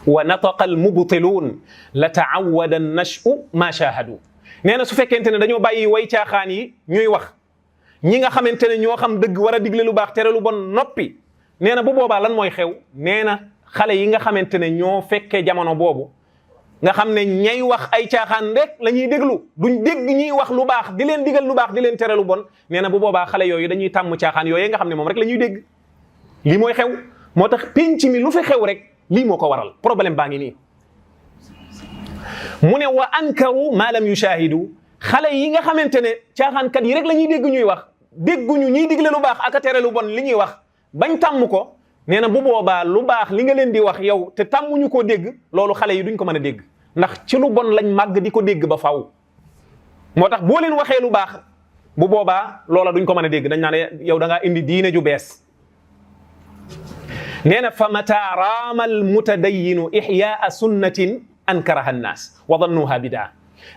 wa nataqa al mubtiluun la taawada an nashu ma shahadu nee na su fekkente ne dañoo bàyyi way caaxaan yi ñuy wax ñi nga xamante ne ñoo xam dëgg war a digle lu baax tere lu bon noppi nee na bu boobaa lan mooy xew nee na xale yi nga xamante ne ñoo fekkee jamono boobu nga xam ne ñay wax ay caaxaan rek la ñuy déglu duñ dégg ñiy wax lu baax di leen digal lu baax di leen tere lu bon nee na bu boobaa xale yooyu dañuy tàmm caaxaan yooyu nga xam ne moom rek la ñuy dégg lii mooy xew moo tax pénc mi lu fi xew rek lii moo ko waral problème baa ngi nii mu ne wa ankaru ma lam yushahidu xale yi nga xamante ne caaxaankat yi rek la ñuy dégg ñuy wax dégguñu ñiy digle lu baax ak a tere lu bon li ñuy wax bañ tàmm ko nee na bu boobaa lu baax li nga leen di wax yow te tàmmuñu koo dégg loolu xale yi duñ ko mën a dégg ndax ci lu bon lañ màgg di ko dégg ba faw moo tax boo leen waxee lu baax bu boobaa loola duñ ko mën a dégg dañ naan yow da ngaa indi diine ju bees nee na fa mata raama al mutadayyinu ihyaa sunnatin ankaraha annaas wa dannuha bidaa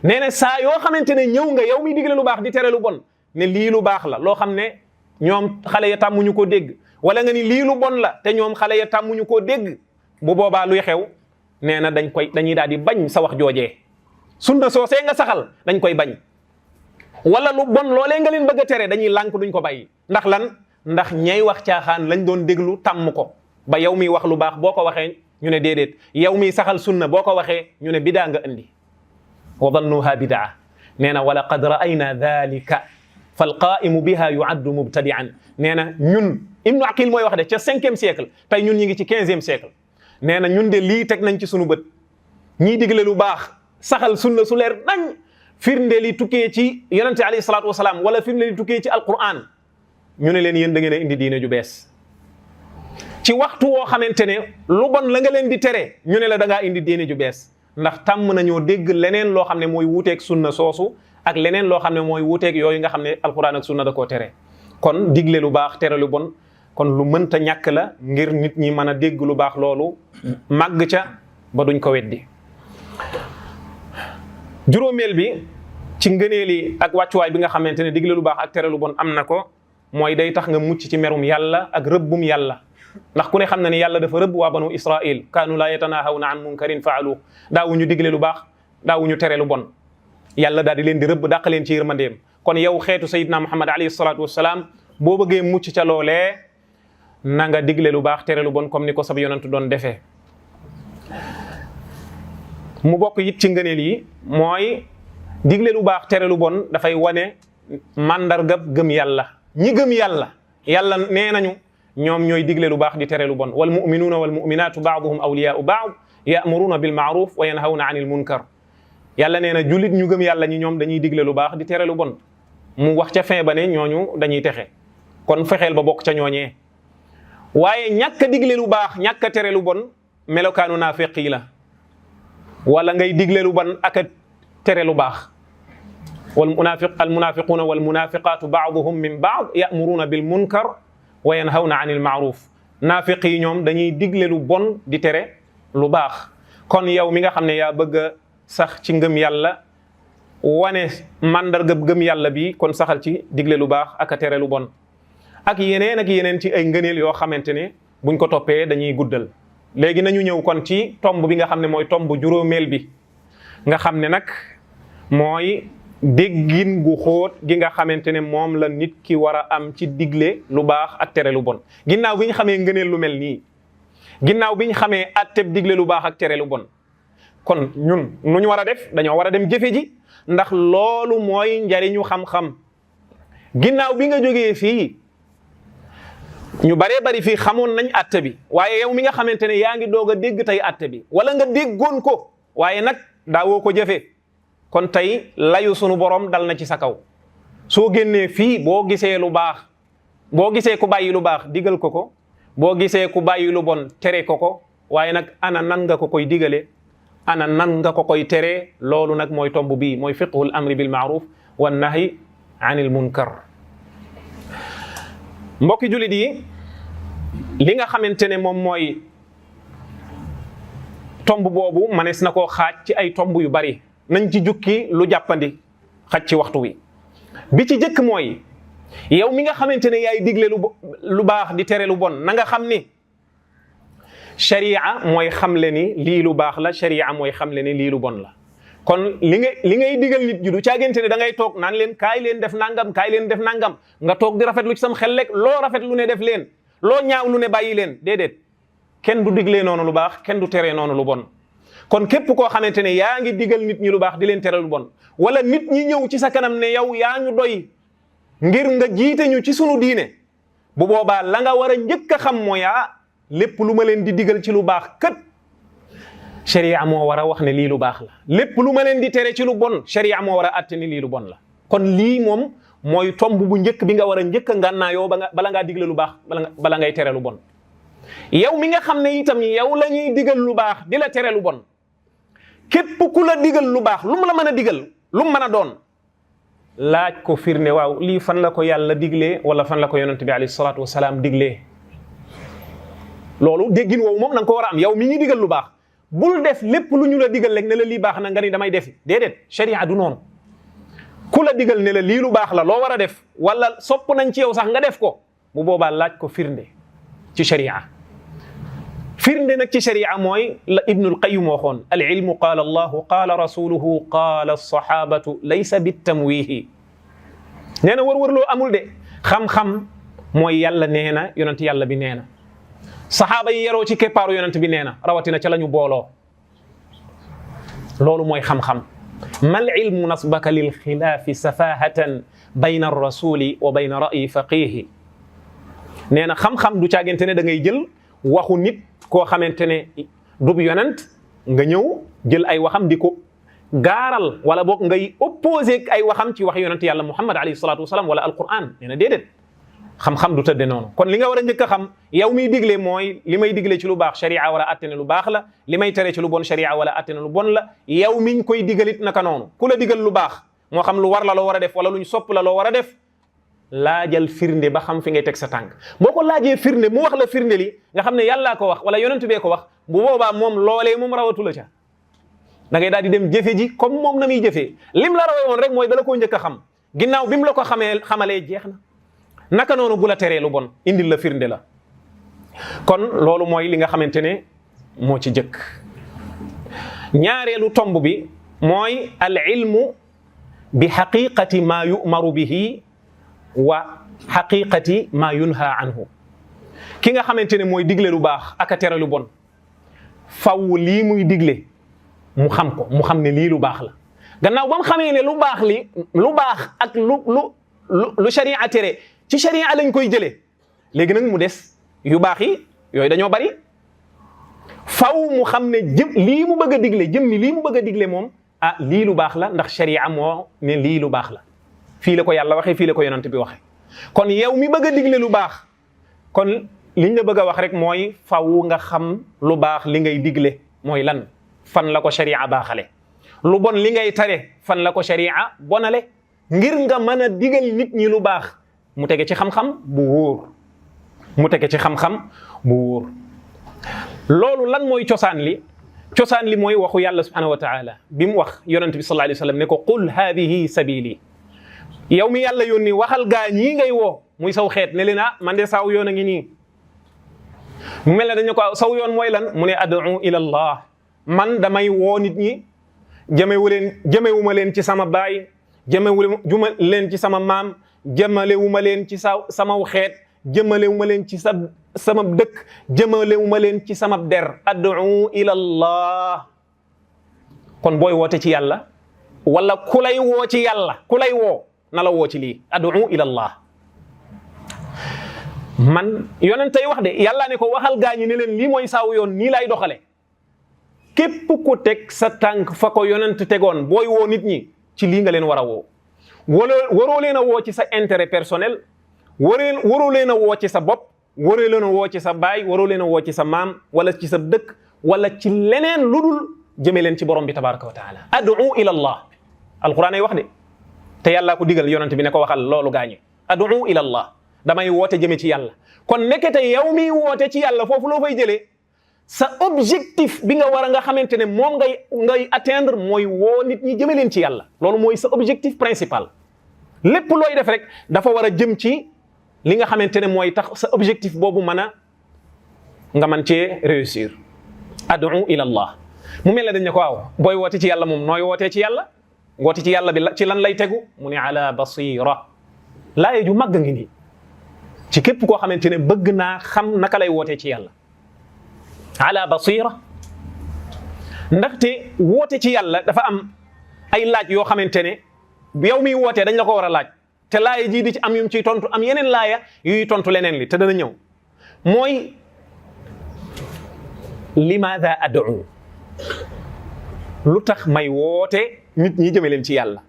nee na saa yoo xamante ne ñëw nga yow mi digle lu baax di tere lu bon ne lii lu baax la loo xam ne ñoom xale ya tàmmuñu koo dégg wala nga ni lii lu bon la te ñoom xale ya tàmmuñu koo dégg bu boobaa luy xew nee na dañuy daal di bañ sa wax joojee sunna soosee nga saxal dañ koy bañ wala lu bon loolee nga leen bëgg a tere dañuy lànk duñ ko bàyyi ndax lan ndax ñay wax caaxaan lañ doon déglu tàmm ko ba yow miy wax lu baax boo ko waxee ñu ne déedéet yow miy saxal sunna boo ko waxee ñu ne bidaa nga indi wa dannuha bidaa nee na wa laqad ra'ayna dhalika falqaa'imu biha yu'addu mubtadi'an nee na ñun Ibnu Aqil mooy wax de ca 5e siècle tey ñun ñi ngi ci 15e siècle nee na ñun de lii teg nañ ci sunu bët ñiy digle lu baax saxal sunna su leer nañ firnde li tukkee ci yonente alayhi salaatu wasalaam wala firnde li tukkee ci alquran ñu ne leen yéen da ngeen a indi diine ju bees ci waxtu woo xamante ne lu bon la nga leen di tere ñu ne la da ngaa indi diine ju bees ndax tàmm nañoo dégg leneen loo xam ne mooy wuuteeg sunna soosu ak leneen loo xam ne mooy wuuteeg yooyu nga xam ne alquran ak sunna da koo tere kon digle lu baax tere lu bon kon lu mënta ñàkk la ngir nit ñi mën a dégg lu baax loolu màgg ca ba duñ ko weddi juróomeel bi ci ngëneeli ak wàccuwaay bi nga xamante ne digle lu baax ak tere lu bon am na ko mooy day tax nga mucc ci merum yàlla ak rëbbum yàlla ndax ku ne xam na ne yàlla dafa rëbb waa banu Israil kaanu laa yatanahawna an munkarin faalu daawuñu digle lu baax daawuñu tere lu bon yàlla daal di leen di rëbb dàq leen ci yërmandeem kon yow xeetu sayidna Muhammad alayhi salaatu wassalaam boo bëggee mucc ca loolee na nga digle lu baax tere lu bon comme ni ko sab yonent doon defee mu bokk it ci ngëneel yi mooy digle lu baax tere lu bon dafay wane mandargab gëm yàlla ñi gëm yàlla yàlla nee nañu ñoom ñooy digle lu baax di tere lu bon wal muminuuna wal muminaatu baaduhum awliyaau baad ya'muruuna bil maaruf wa yanhawna anil munkar yàlla nee na jullit ñu gëm yàlla ñi ñoom dañuy digle lu baax di tere lu bon mu wax ca fin ba ne ñooñu dañuy texe kon fexeel ba bokk ca ñooñee waaye ñàkk a digle lu baax ñàkk a tere lu bon melokaanu naafiq yi la wala ngay digle lu bon ak a tere lu baax wal munafiquuna wal munafiqaatu baaduhum min baad ya'muruuna bil munkar wa yanhawna anil maaruf naafiq yi ñoom dañuy digle lu bon di tere lu baax kon yow mi nga xam ne yaa bëgg a sax ci ngëm yàlla wane màndarga gëm yàlla bi kon saxal ci digle lu baax ak a tere lu bon ak yeneen ci ay ngëneel yoo xamante ne buñ ko toppee dañuy guddal. léegi nañu ñëw kon ci tomb bi nga xam ne mooy tomb juróomeel bi nga xam ne nag mooy déggin gu xóot gi nga xamante ne moom la nit ki war a am ci digle lu baax ak tere lu bon. ginnaaw bi ñu xamee ngëneel lu mel nii ginnaaw bi ñu xamee atteb digle lu baax ak tere lu bon kon ñun nu ñu war a def dañoo war a dem jëfe ji ndax loolu mooy njariñu xam-xam. ginnaaw bi nga jógee fii ñu baree bari fii xamoon nañ atte bi waaye yow mi nga xamante ne yaa ngi doog a dégg tey atte bi wala nga déggoon ko waaye nag daawoo ko jëfee kon tey layu sunu borom dal na ci sa kaw. soo génnee fii boo gisee lu baax boo gisee ku bàyyi lu baax digal ko boo gisee ku bàyyi lu bon tere ko waaye nag ana nan nga ko koy digale ana nan nga ko koy tere. loolu nag mooy tomb bii mooy fiqhul amri bil ma'ruf wan nahyi anil munkar. mbokki jullit yi li nga xamante ne moom mooy tomb boobu manees na koo xaaj ci ay tomb yu bari nañ ci jukki lu jàppandi xaj ci waxtu wi. bi ci jëkk mooy yow mi nga xamante ne yaay digle lu baax di tere lu bon na nga xam ni sharia mooy xamle ni lii lu baax la sharia mooy xamle ni lii lu bon la. kon li ngay digal nit ji du caagante ne da ngay toog naan leen kaay leen def nangam kaay leen def nangam nga toog di rafetlu ci sam xel rek loo rafetlu ne def leen loo ñaaw lu ne bàyyi leen déedéet kenn du diglee noonu lu baax kenn du teree noonu lu bon. kon képp koo xamante ne yaa ngi digal nit ñi lu baax di leen tere lu bon wala nit ñi ñëw ci sa kanam ne yow yaa ñu doy ngir nga jiite ñu ci sunu diine bu boobaa la nga war a njëkk a xam mooy lépp lu ma leen di digal ci lu baax kët sharia moo war a wax ne lii lu baax la lépp lu ma leen di tere ci lu bon sharia moo war a àtte ni lii lu bon la. kon lii moom mooy tomb bu njëkk bi nga war a njëkk a ngànnaayoo bala ngaa digle lu baax bala ngay tere lu bon. yow mi nga xam ne itam yow la ñuy digal lu baax di la tere lu bon képp ku la digal lu baax lu mu la mën a digal lu mu mën a doon laaj ko firnde waaw lii fan la ko yàlla diglee wala fan la ko yonent bi alayhi salaatu wasalaam diglee. loolu déggin woowu moom na nga ko war a am yow mi ñuy digal lu baax. bul def lépp lu ñu la digal rek ne la lii baax na nga ni damay defi déedéet sharia du noonu ku la digal ne la lii lu baax la loo war a def wala sopp nañ ci yow sax nga def ko bu boobaa laaj ko firnde ci sharia. firnde nag ci sharia mooy la Ibnul Qayyim waxoon al ilmu qaala allahu qaala rasuluhu qaala sahabatu laysa bitamwihi. nee na wër-wërloo amul de xam-xam mooy yàlla nee na yonent yàlla bi nee na saxaaba yi yaroo ci keppaaru yonent bi nee na rawatina ca la ñu booloo loolu mooy xam-xam. mal ilmu nasbaka lil xilaafi safahatan bayna ar-rasuli wa bayna ra'yi faqihi. nee na xam-xam du caagante ne da ngay jël waxu nit koo xamante ne dub yonent nga ñëw jël ay waxam di ko gaaral wala boog ngay opposé ay waxam ci wax yonent yàlla Muhammad alayhi salaatu wasalaam wala alquran. nee na déedéet xam-xam du tëdde noonu. kon li nga war a njëkk a xam yow miy digle mooy li may digle ci lu baax sharia war a atte ne lu baax la li may tere ci lu bon sharia wala atte ne lu bon la yow miñ koy digalit naka noonu ku la digal lu baax moo xam lu war la loo war a def wala lu ñu sopp la loo war a def laajal firnde ba xam fi ngay teg sa tànk. boo ko laajee firnde mu wax la firnde li nga xam ne yàllaa ko wax wala yonent bee ko wax bu boobaa moom loolee moom rawatu la ca da ngay daal di dem jëfe ji comme moom na muy jëfee lim la rawee woon rek mooy dala koo njëkk a xam ginnaaw bi mu la ko xamalee jeex na. naka noonu bu la teree lu bon indil la firnde la. kon loolu mooy li nga xamante ne moo ci jëkk. ñaareelu tomb bi mooy al ilmu bi xaqiqati ma yu'maru bihi wa xaqiqati ma yunha anhu. ki nga xamante ne mooy digle lu baax ak a tere lu bon faw lii muy digle mu xam ko mu xam ne lii lu baax la gannaaw ba mu xamee ne lu baax ak lu sharia tere ci sharia lañ koy jëlee léegi nag mu des yu baax yi yooyu dañoo bari faw mu xam ne lii mu bëgg a digle jëmmi lii mu bëgg a digle moom lii lu baax la ndax sharia moo ne lii lu baax la fii la ko yàlla waxee fii la ko yonent bi waxee. kon yow mi bëgg a digle lu baax kon liñ la bëgg a wax rek mooy faw nga xam lu baax li ngay digle mooy lan fan la ko sharia baaxale lu bon li ngay tare fan la ko sharia bonale ngir nga mën a digal nit ñi lu baax mu tege ci xam-xam bu wóor mu tege ci xam-xam bu wóor. loolu lan mooy cosaan li cosaan li mooy waxu yàlla subhanahu wa taala bi mu wax yonent bi sallallahu alayhi wa sallam ne ko qul hadihi sabili yow mi yàlla yónni waxal gaa ñii ngay woo muy saw xeet ne leen man de saw yoon a ngi nii mu mel ne dañu ko saw yoon mooy lan mu ne ad'u ila allah man damay woo nit ñi jëmewuma leen ci sama baay jëmewuma leen ci sama maam jëmalewuma leen ci samaw xeet jëmalewuma leen ci sama dëkk jëmalewuma leen ci sama der ad'u ila allah kon booy woote ci yàlla wala ku lay woo ci yàlla ku lay woo na la woo ci lii ad'u ila allah man yonent tey wax de yàlla ne ko waxal gaañi ne leen lii mooy saaw yoon nii lay doxale képp ku teg sa tànk fa ko yonent tegoon booy woo nit ñi ci lii nga leen war a woo waroo leen a woo ci sa intérêt personnel waroo leen a woo ci sa bopp waroo leen a woo ci sa baay waroo leen a woo ci sa maam wala ci sa dëkk wala ci leneen lu dul jëme leen ci borom bi tabaraka wa taala ad'u ila allah alquran ay wax de te yàllaa ko digal yonent bi ne ko waxal loolu gaañi ad'u ila allah damay woote jëme ci yàlla kon nekkete yow mi woote ci yàlla foofu loo fay jëlee sa objectif bi nga war a nga xamante ne moom ngay atteindre mooy woo nit ñi jëme leen ci yàlla loolu mooy sa objectif principal lépp looy def rek dafa war a jëm ci li nga xamante ne mooy tax sa objectif boobu mën a nga mën cee réussir ad'u ila allah mu mel ne dañ ne ko waaw booy woote ci yàlla moom nooy wootee ci yàlla woote ci yàlla bi ci lan lay tegu mu ne ala basira laaye ju màgg ngi nii ci képp koo xamante ne bëgg naa xam naka lay wootee ci yàlla ala basira ndaxte woote ci yàlla dafa am ay laaj yoo xamante ne yow miy wootee dañ la ko war a laaj te laaya jii di ci am yum ciy tontu am yeneen laaya yuy tontu leneen li te dana ñëw mooy limaada ad'u lu tax may woote nit ñi jëme leen ci yàlla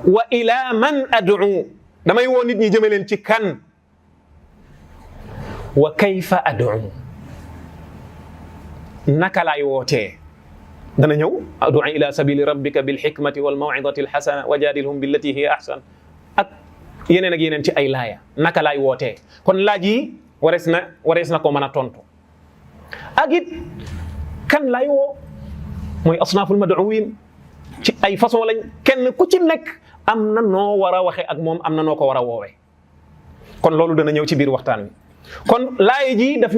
wa ila man ad'u damay woo nit ñi jëme leen ci kan wa kayfa ad'u naka laay wootee dana ñëw ad'u ila sabili rabbika bil hikmati wal maw'izati al hasana wajadilhum billati hiya ahsan ak yeneen ci ay laaya naka laay wootee kon laaj yi warees na ko mën a tontu ak it kan laay woo mooy asnaaful mad'uwin ci ay façon lañ kenn ku ci nekk am na noo war a waxe ak moom am na noo ko war a woowee kon loolu dana ñëw ci biir waxtaan wi kon laaya ji daf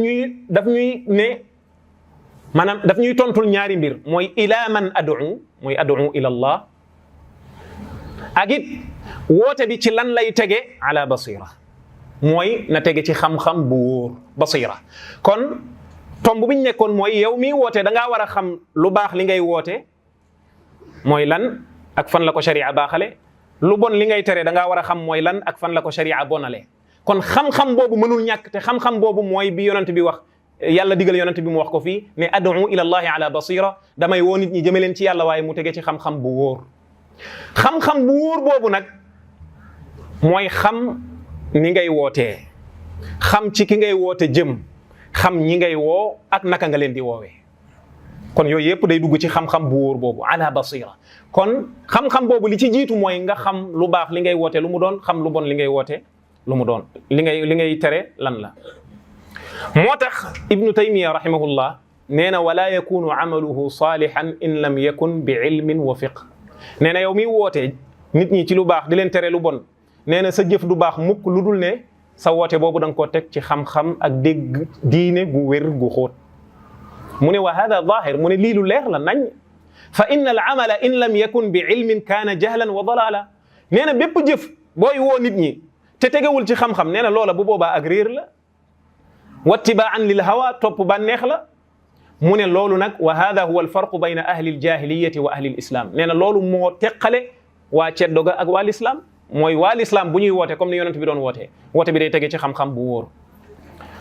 ñuy ne maanaam daf ñuy tontul ñaari mbir mooy ila man ad'u mooy ad'u ila allah ak it woote bi ci lan lay tege ala basira mooy na tege ci xam-xam bu wóor basira kon tomb bi ñu nekkoon mooy yow mi woote da ngaa war a xam lu baax li ngay woote mooy lan ak fan la ko sharia baaxale lu bon li ngay tere da ngaa war a xam mooy lan ak fan la ko sharia bonale kon xam-xam boobu mënul ñàkk te xam-xam boobu mooy bi yonent bi wax yàlla digal yonent bi mu wax ko fii ne ad'u ila allahi ala basira damay woo nit ñi jëme leen ci yàlla waaye mu tege ci xam-xam bu wóor xam-xam bu wóor boobu nag mooy xam ni ngay wootee xam ci ki ngay woote jëm xam ñi ngay woo ak naka nga leen di woowee kon yooyu yëpp day dugg ci xam-xam bu wóor boobu ala basira kon xam-xam boobu li ci jiitu mooy nga xam lu baax li ngay woote lu mu doon xam lu bon li ngay woote lu mu doon li ngay tere lan la moo tax ibnu taymiya rahimahullah nee na wala yakunu amaluhu salihan in lam yakun bi ilmin wa fiqh nee na yow miy woote nit ñi ci lu baax di leen tere lu bon nee na sa jëf du baax mukk lu dul ne sa woote boobu da nga koo teg ci xam-xam ak dégg diine gu wér gu xóot mu ne wa hada zahir mu ne lii lu leer la nañ fa inna al amala in lam yakun bi ilmin kaana jahlan wa dalala nee na bépp jëf booy woo nit ñi te tegewul ci xam-xam nee na loola bu boobaa ak réer la wattibaan lil hawa topp bànneex la mu ne loolu nag wa hada huwa al farqu bayna ahli al jahiliyati wa ahli al islam nee na loolu moo teqale waa ceddo ga ak waa l'islam mooy waa l'islam bu ñuy woote comme ni yonent bi doon wootee woote bi day tege ci xam-xam bu wóor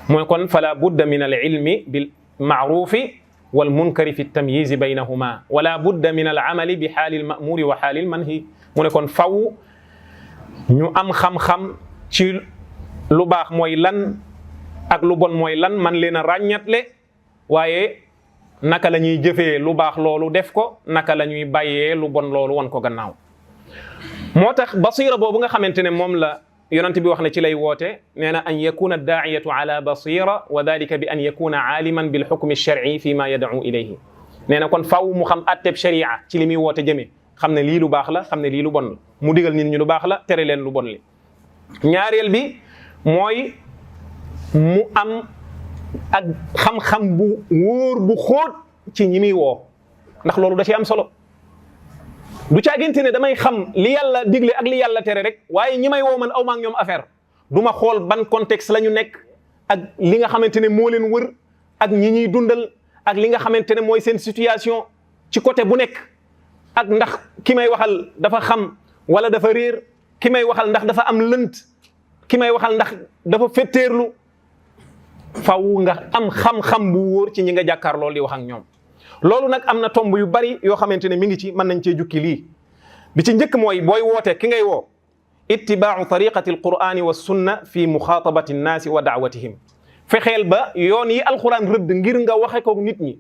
mooy kon fala budda min al ilmi bil ma'rufi wal munkari fi tamyizi baynahuma wala budda min al amali bi haali al ma'muri wa haali al manhi mu ne kon faw ñu am xam-xam ci lu baax mooy lan ak lu bon mooy lan man leen a ràññatle waaye naka la ñuy jëfee lu baax loolu def ko naka la ñuy bàyyee lu bon loolu wan ko gannaaw moo tax basira boobu nga xamante ne moom la yonent bi wax ne ci lay woote nee na an yakuna daa'iyatu ala basira wa dhalika bi an yakuna aaliman bil hukmi shar'i fi ma yad'u ilayhi nee na kon faaw mu xam atteb sharia ci li muy woote jëmee xam ne lii lu baax la xam ne lii lu bon la mu digal nit ñi lu baax la tere leen lu bon li ñaareel bi mooy mu am ak xam-xam bu wóor bu xóot ci ñi muy woo ndax loolu da ci am solo du caagante ne damay xam li yàlla digle ak li yàlla tere rek waaye ñi may woo man aw ma ak ñoom affaire du ma xool ban contexte la ñu nekk ak li nga xamante ne moo leen wër ak ñi ñuy dundal ak li nga xamante ne mooy seen situation ci côté bu nekk ak ndax ki may waxal dafa xam wala dafa réer ki may waxal ndax dafa am lënt ki may waxal ndax dafa fetteerlu faw nga am xam-xam bu wóor ci ñi nga jàkkaar loolu di wax ak ñoom loolu nag am na tomb yu bari yoo xamante ne mi ngi ci mën nañ cee jukki lii bi ci njëkk mooy booy woote ki ngay woo ittibaau tariqati alqur'ani wa sunna fi muxaatabati nnaasi wa daawatihim fexeel ba yoon yi alquran rëdd ngir nga waxe ko nit ñi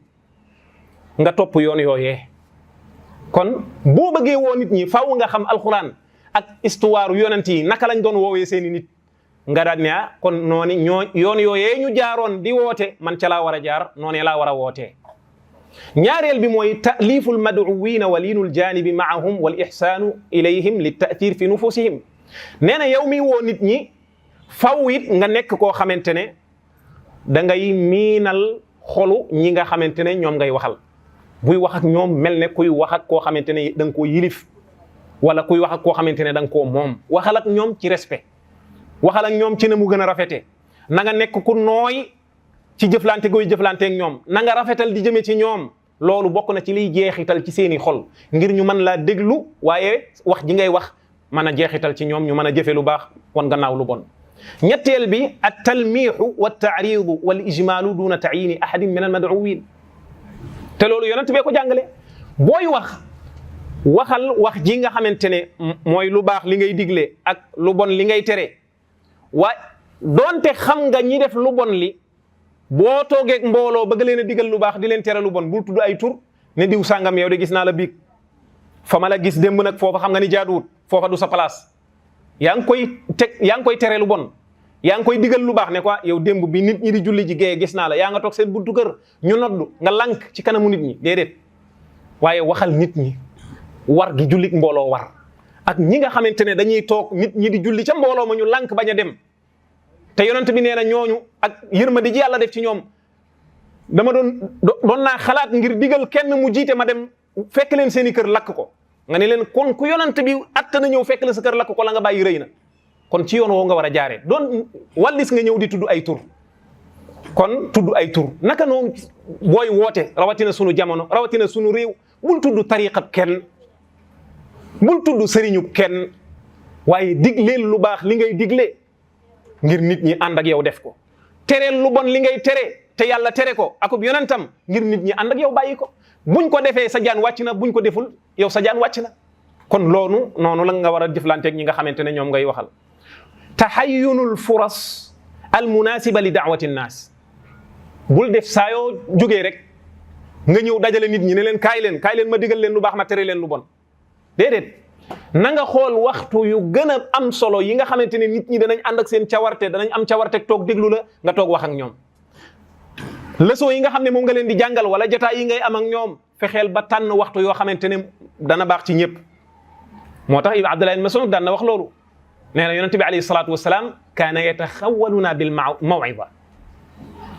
nga topp yoon yooyee kon boo bëggee woo nit ñi faaw nga xam alquran ak histoire yonent yi naka lañ doon woowee seeni nit nga daal ne kon noonu yoon yooyee ñu jaaroon di woote man ca laa war a jaar noonee laa war a wootee ñaareel bi mooy ta'liful mad'uwina wa liinul janibi ma'ahum wal ihsanu ilayhim li ta'thir fi nufusihim nee na yow mi woo nit ñi faw it nga nekk koo xamante ne da ngay miinal xolu ñi nga xamante ne ñoom ngay waxal buy wax ak ñoom mel ne kuy wax ak koo xamante ne da nga koo yilif wala kuy wax ak koo xamante ne da nga koo moom waxal ak ñoom ci respect waxal ak ñoom ci ne mu gën a rafete na nga nekk ku nooy ci jëflante gooy jëflante ak ñoom na nga rafetal di jëme ci ñoom loolu bokk na ci liy jeexital ci seeni xol ngir ñu mën laa déglu waaye wax ji ngay wax mën a jeexital ci ñoom ñu mën a jëfe lu baax wan gannaaw lu bon ñetteel bi at talmiixu wa taaridu wal ijmaalu duna taayini ahadin min al mad'uwin te loolu yonent bee ko jàngale booy waxal wax ji nga xamante ne mooy lu baax li ngay digle ak lu bon li ngay tere waa doonte xam nga ñi def lu bon li boo toogeeg mbooloo bëgg leen a digal lu baax di leen tere lu bon bul tudd ay tur ne diw sàngam yow de gis naa la biig fa ma la gis démb nag foofa xam nga ni jaaduwut foofa du sa place yaa ngi koy tere lu bon yaa ngi koy digal lu baax ne quoi yow démb bi nit ñi di julli ji gee gis naa la yaa nga toog seen buntu kër ñu noddu nga lànk ci kanamu nit ñi déedéet waaye waxal nit ñi war gi jullit mbooloo war ak ñi nga xamante ne dañuy toog nit ñi di julli ca mbooloo ma ñu lànk bañ a dem te yonent bi nee na ñooñu ak yërmande ji yàlla def ci ñoom dama doon naa xalaat ngir digal kenn mu jiite ma dem fekk leen seen i kër lakk ko nga ne leen kon ku yonent bi atta na ñëw fekk la sa kër lakk ko la nga bàyyi rëy na kon ci yoon woo nga war a jaaree doon wallis nga ñëw di tudd ay tur kon tudd ay tur naka noonu booy woote rawatina sunu jamono rawatina sunu réew bul tudd tariqa kenn bul tudd sëriñu kenn waaye digleel lu baax li ngay digle ngir nit ñi ànd ak yow def ko tereel lu bon li ngay tere te yàlla tere ko akub yonentam ngir nit ñi ànd ak yow bàyyi ko buñ ko defee sa jaan wàcc na buñ ko deful yow sa jaan wàcc na kon loolu noonu la nga war a jëflanteeg ñi nga xamante ne ñoom ngay waxal tahayyunul furas al munasiba li daawati nnaas bul def saa yoo jógee rek nga ñëw dajale nit ñi ne leen kaay leen ma digal leen lu baax ma tere leen lu bon déedéet na nga xool waxtu yu gën a am solo yi nga xamante ne nit ñi danañ ànd ak seen cawarte danañ am cawarte toog déglu la nga toog wax ak ñoom leçon yi nga xam ne moom nga leen di jàngal wala jotaay yi ngay am ak ñoom fexeel ba tànn waxtu yoo xamante ne dana baax ci ñëpp moo tax Abdullah ibn Mas'ud daan na wax loolu nee na yonente bi alayhi salaatu wasalaam kaana yataxawaluna bil maw'ida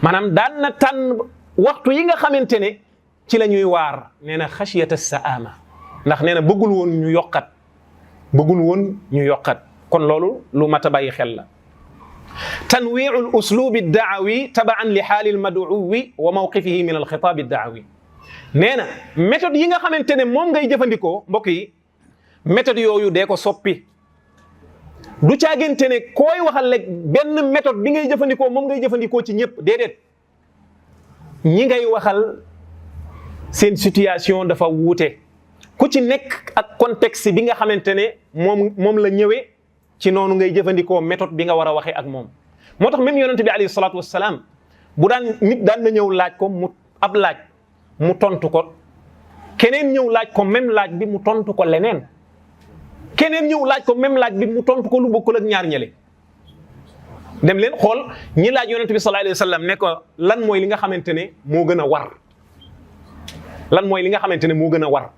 maanaam daan na tànn waxtu yi nga xamante ne ci la ñuy waar nee na xasiyata saama ndax nee na bëggul woon ñu yokkat kon loolu lu mat a bàyyi xel la tanwiicu al uslubi ad-da'awi tabaan li xaali al-mad'uwi wa mawqifihi min al-xitaab ad-da'awi nee na méthode yi nga xamante ne moom ngay jëfandikoo mbokk yi méthode yooyu dee ko soppi du caagante ne koy waxal rek benn méthode bi ngay jëfandikoo moom ngay jëfandikoo ci ñëpp déedéet ñi ngay waxal seen situation dafa wuute ku ci nekk ak contexte bi nga xamante ne moom la ñëwee ci noonu ngay jëfandikoo méthode bi nga war a waxee ak moom moo tax même yonente bi alayhi salaatu wassalaam bu nit daan na ñëw laaj ko ab laaj mu tontu ko keneen ñëw laaj ko même laaj bi mu tontu ko leneen keneen ñëw laaj ko même laaj bi mu tontu ko lu bokkul ak ñaar ñële dem leen xool ñi laaj yonent bi sallallahu alayhi wa sallam ne ko lan mooy li nga xamante ne moo gën a war lan mooy li nga xamante ne moo gën a war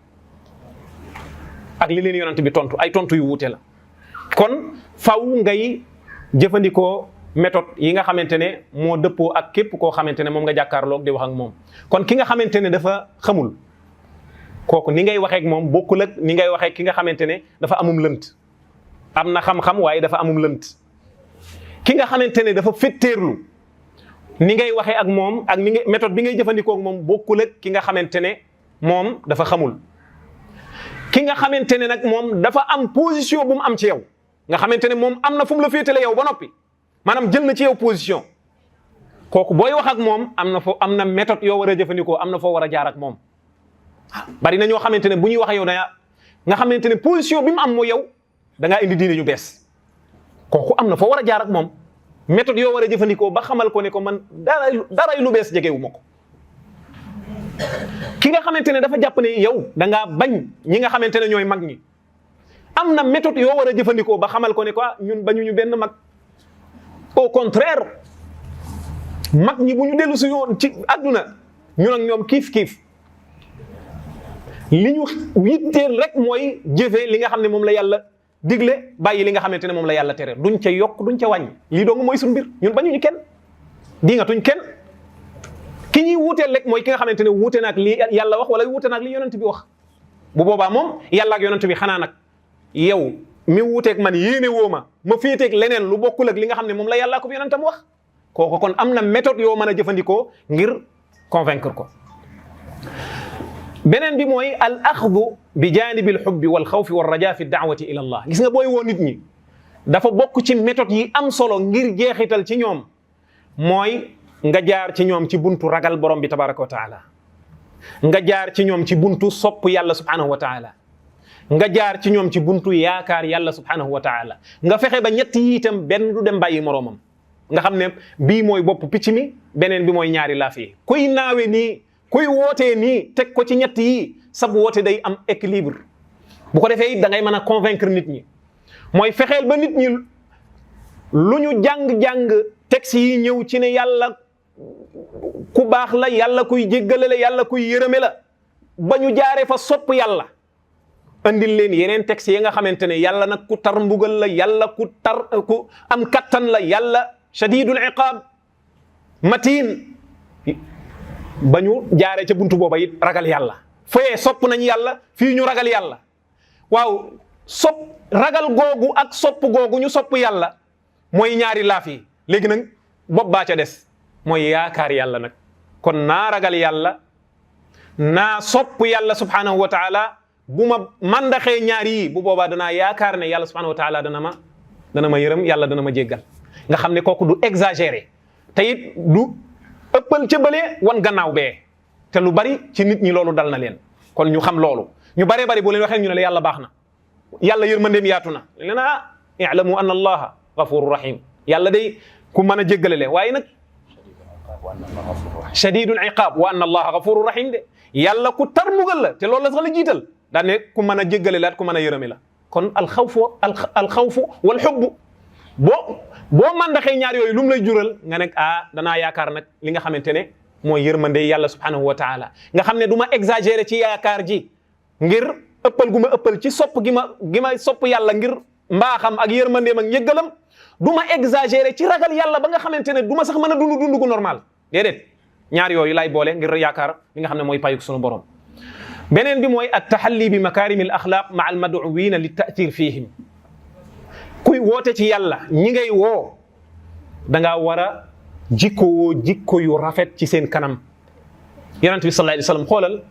ak li leen yonent bi tontu ay tontu yu wuute la. kon faw ngay jëfandikoo méthode yi nga xamante ne moo dëppoo ak képp koo xamante ne moom nga jàkkaarloog di wax ak moom. kon ki nga xamante ne dafa xamul kooku ni ngay waxee ak moom bokkul ak ni ngay waxee ki nga xamante ne dafa amum lënt am na xam-xam waaye dafa amum lënt. ki nga xamante ne dafa fetteerlu ni ngay waxee ak moom ak ni nga méthode bi ngay jëfandikoo ak moom bokkul ak ki nga xamante ne moom dafa xamul. ki nga xamante ne nag moom dafa am position bu mu am ci yow nga xamante ne moom am na fu mu la féetale yow ba noppi maanaam jël na ci yow position kooku booy wax ak moom am na méthode yoo war a jëfandikoo am na foo war a jaar ak moom. bari na ñoo xamante ne bu ñuy wax yow nga xamante ne position bi mu am mooy yow da ngaa indi diine ñu bees. kooku am na foo war a jaar ak moom méthode yoo war a jëfandikoo ba xamal ko ne ko man daray lu bees jegewu ma ko. ki nga xamante ne dafa jàpp ne yow da ngaa bañ ñi nga xamante ne ñooy mag ñi am na méthode yoo war a jëfandikoo ba xamal ko ne ko ñun bañuñu benn mag. au contraire mag ñi bu ñu dellu si yoon ci àdduna ñun ak ñoom kiif li ñu yitteel rek mooy jëfee li nga xam ne moom la yàlla digle bàyyi li nga xamante ne moom la yàlla tere duñ ca yokk duñ ca wàññi lii dong mooy suñu mbir ñun bañuñu kenn diingatuñ kenn ki ñuy wuuteel rek mooy ki nga xamante ne wuute naag li yàlla wax wala wuute naag li yonent bi wax. bu boobaa moom yàlla ak yonent bi xanaa nag yow mi wuuteeg man yéene woo ma féeteeg leneen lu bokkul ak li nga xam ne moom la yàlla ko yonentam wax kooku kon am na méthode yoo mën a jëfandikoo ngir convaincre ko. beneen bi mooy al axdu bi janibi al xubbi wal xawfi wal raja fi daawati ila allah gis nga booy woo nit ñi dafa bokk ci méthode yi am solo ngir jeexital ci ñoom mooy nga jaar ci ñoom ci buntu ragal borom bi tabaraka wa taala nga jaar ci ñoom ci buntu sopp yàlla subhanahu wa taala nga jaar ci ñoom ci buntu yaakaar yàlla subhanahu wa taala nga fexe ba ñett yi itam benn du dem bàyyi moroomam nga xam ne bii mooy bopp picc mi beneen bi mooy ñaari laaf yi kuy naawe nii kuy wootee nii teg ko ci ñett yi sab woote day am équilibre bu ko defee da ngay mën a convaincre nit ñi mooy fexeel ba nit ñi lu ñu jàng-jàng texte yi ñëw ci ne yàlla ku baax la yàlla kuy jéggale la yàlla kuy yërëme la ba ñu jaaree fa sopp yàlla andil leen yeneen texte yi nga xamante ne yàlla nag ku tar mbugal la yàlla ku am kattan la yàlla shadidul iqaab matin ba ñu jaaree ca buntu booba it ragal yàlla fooyee sopp nañ yàlla fii ñu ragal yàlla waaw ragal googu ak sopp googu ñu sopp yàlla mooy ñaari laaf yi léegi nag bopp baa ca des mooy yaakaar yàlla nag kon naa ragal yàlla naa sopp yàlla subhanahu wa taala bu ma mandaxee ñaar yi bu boobaa danaa yaakaar ne yàlla subhanahu wa taala dana ma yërëm yàlla dana ma jéggal nga xam ne kooku du exagéré te it du ëppal ca bële wan gannaaw bee te lu bari ci nit ñi loolu dal na leen kon ñu xam loolu ñu baree bari boo leen waxee ñu ne la yàlla baax na yàlla yërmandeem yaatu na leen i'lamu anna allaha ghafurur rahim yàlla day ku mën a jéggale leen waaye nag shadidul iqaab wa anna allaha ghafurur rahim de yàlla ku tar mbugal la te loolu la sax la jiital daan ne ku mën a jéggale la ku mën a yërëme la kon alxawfu wal xubbu boo mandaxee ñaar yooyu lu mu lay jural nga nekk danaa yaakaar nag li nga xamante ne mooy yërmande yàlla subhanahu wa taala nga xam ne du ma exagéré ci yaakaar ji ngir ëppal gu ma ëppal ci sopp gi ma sopp yàlla ngir mbaaxam ak yërmandeem ak njëggalam du ma exagéré ci ragal yàlla ba nga xamante ne du ma sax mën a dund gu normal déedéet ñaar yooyu lay boole ngir yaakaar li nga xam ne mooy payuk sunu borom. beneen bi mooy at taxalli bi makarimi al axlaaq maa al maduwina li ta'thir fihim kuy woote ci yàlla ñi ngay woo da ngaa war a jikko yu rafet ci seen kanam. yonent bi sallallahu alayhi wa sallam xoolal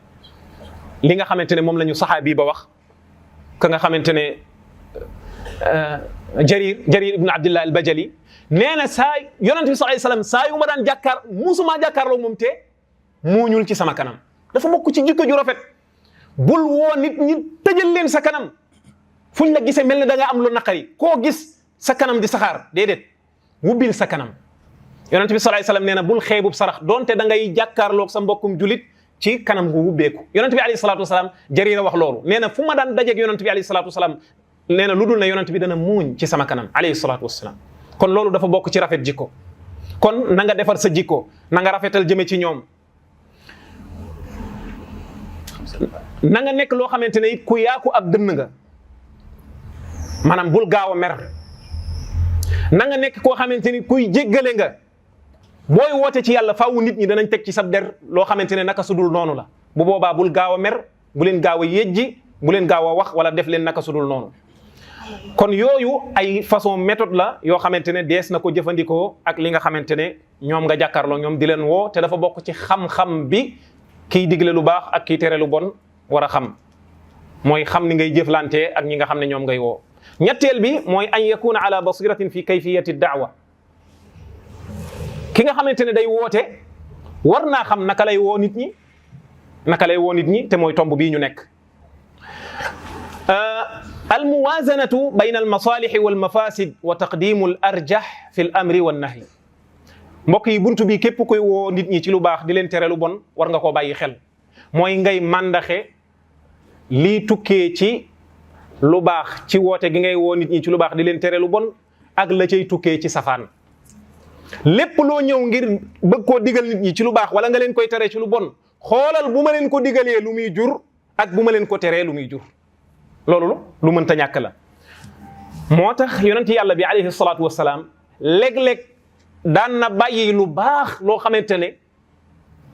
li nga xamante ne moom la ñu saxaabi ba wax ka nga xamante ne Jarir ibn Abdillah al-Bajali nee na yonent bi sallallahu alayhi wa sallam saa yu ma daan musuma jàkkaarloo moom te muuñul ci sama kanam dafa bokk ci jikko ju rafet. bul woo nit ñi tëjal leen sa kanam fuñ la gisee mel ne da nga am lu naqari koo gis sa kanam di saxaar déedéet wubbil sa kanam yonent bi sallallahu alayhi wasallam nee na bul xeebub sarax donte da ngay jàkkaarloog sa mbokkum julit ci kanam gu wubbeeku yonent bi alayhi salatu wasalaam Jarira wax loolu nee na fu ma daan dajeeg yonent bi alayhi salatu wasalaam nee na lu dul ne yonent bi dana muuñ ci sama kanam alayhi salatu wasalaam kon loolu dafa bokk ci rafet jikko. kon na nga defar sa jikko, na nga rafetal jëme ci ñoom, na nga nekk loo xamante ne it ku yaaku ab dënn nga, maanaam bul gaaw a mer. na nga nekk koo xamante ni kuy jéggale nga. booy woote ci yàlla faaw nit ñi danañ teg ci sab der loo xamante ne naka sudul noonu la, bu boobaa bul gaaw a mer, bu leen gaaw a yejji, bu leen gaaw a wax wala def leen naka sudul noonu. kon yooyu ay façon méthode la yoo xamante ne dees na ko jëfandikoo ak li nga xamante ne ñoom nga jàkkaarloo ñoom di leen woo, te dafa bokk ci xam-xam bi kiy digle lu baax ak kiy tere lu bon war a xam, mooy xam ni ngay jëflantee ak ñi nga xam ne ñoom ngay woo. ñetteel bi mooy an yakuna ala basiratin fi kayfiyati da'wa. ki nga xamante ne day woote war naa xam naka lay woo nit ñi, naka lay woo nit ñi, te mooy tomb bii ñu nekk. almuwazanatu bayna almasalixi walmafasid wa taqdimu al arjah fi l amri wannahyi. mbokk yi buntu bi képp koy woo nit ñi ci lu baax di leen tere lu bon war nga koo bàyyi xel, mooy ngay màndaxe lii tukkee ci lu baax ci woote gi ngay woo nit ñi ci lu baax di leen tere lu bon ak la cay tukkee ci safaan. lépp loo ñëw ngir bëgg koo digal nit ñi ci lu baax wala nga leen koy tere ci lu bon, xoolal bu ma leen ko digalee lu muy jur ak bu ma leen ko teree lu muy jur. loolu lu mënta ñàkk la. moo tax yonent yàlla bi alayhi salaatu wassalaam léeg-léeg daan na bàyyi lu baax loo xamante ne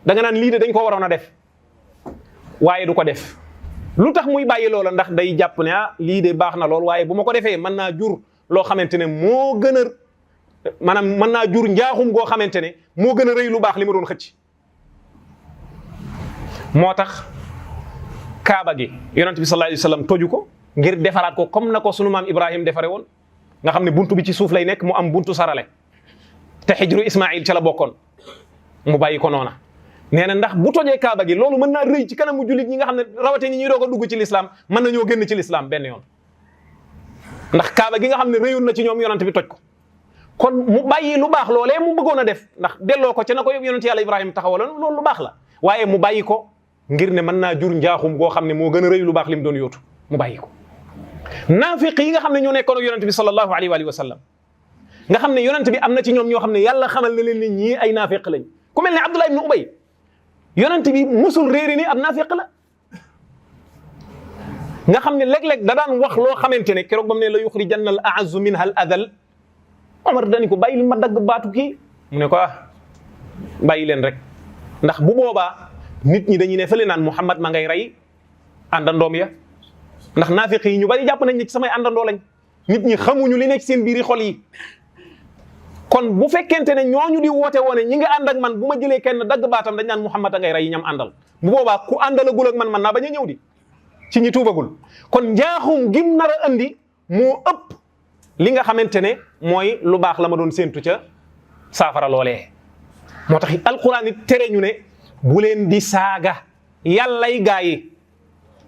da nga naan lii de dañ ko waroon a def waaye du ko def. lu tax muy bàyyi loola? ndax day jàpp ne lii de baax na lool waaye bu ma ko defee mën naa jur loo xamante ne moo gën a maanaam mën naa jur njaaxum goo xamante ne moo gën a rëy lu baax li ma doon xëcc. moo tax kaaba gi yonent bi sallallahu alayhi wasallam toju ko ngir defaraat ko comme na ko sunu maam Ibrahim defare woon, nga xam ne buntu bi ci suuf lay nekk mu am buntu sarale, te xijru Ismaïl ca la bokkoon, mu bàyyi ko noona. nee na ndax bu tojee kaaba gi loolu mën naa rëy ci kanamu jullit ñi nga xam ne rawate ni ñuy doog a dugg ci lislaam mën nañoo génn ci lislaam benn yoon, ndax kaaba gi nga xam ne rëyoon na ci ñoom yonent bi toj ko. kon mu bàyyi lu baax loolee mu bëggoon a def, ndax delloo ko ca na ko yonent yàlla Ibrahim taxawaloon, loolu lu baax la, waaye mu bàyyi ko ngir ne mën naa jur njaaxum goo xam ne moo gën a rëy lu baax li mu doon yóotu, mu bàyyi ko. naafiq yi nga xam ne ñoo nekkoon ak yonent bi sallallahu alayhi wa sallam, nga xam ne yonent bi am na ci ñoom ñoo xam ne yàlla xamal na leen ni ñii ay naafiq lañ, ku mel ne Abdullah ibn Ubay yonent bi musul réeri ni ab naafiq la, nga xam ne léeg-léeg da daan wax loo xamante ne keroog ba mu ne la yuxrijanna al a'azzu minha al adal, Omar dani ko bàyyi ma dagg baatu kii, mu ne ko bàyyi leen rek, ndax bu boobaa nit ñi dañuy ne fële naan Muhammad ma ngay rey àndandoom ya, ndax naafiq yi ñu bari jàpp nañ ne ci samay àndandoo lañ, nit ñi xamuñu li nekk seen biiri xol yi. kon bu fekkente ne ñooñu di woote woone ñi nga ànd ak man bu ma jëlee kenn dagg baatam dañ naan Muhammad a ngay rey ñam àndal, bu boobaa ku àndalagul ak man naa bañ a ñëw di ci ñi tuubagul. kon njaaxum gim nar a andi moo ëpp li nga xamante ne mooy lu baax la ma doon séentu ca saafara loolee. moo tax alquran it tere ñu ne bu leen di saaga yàllay gaa yi,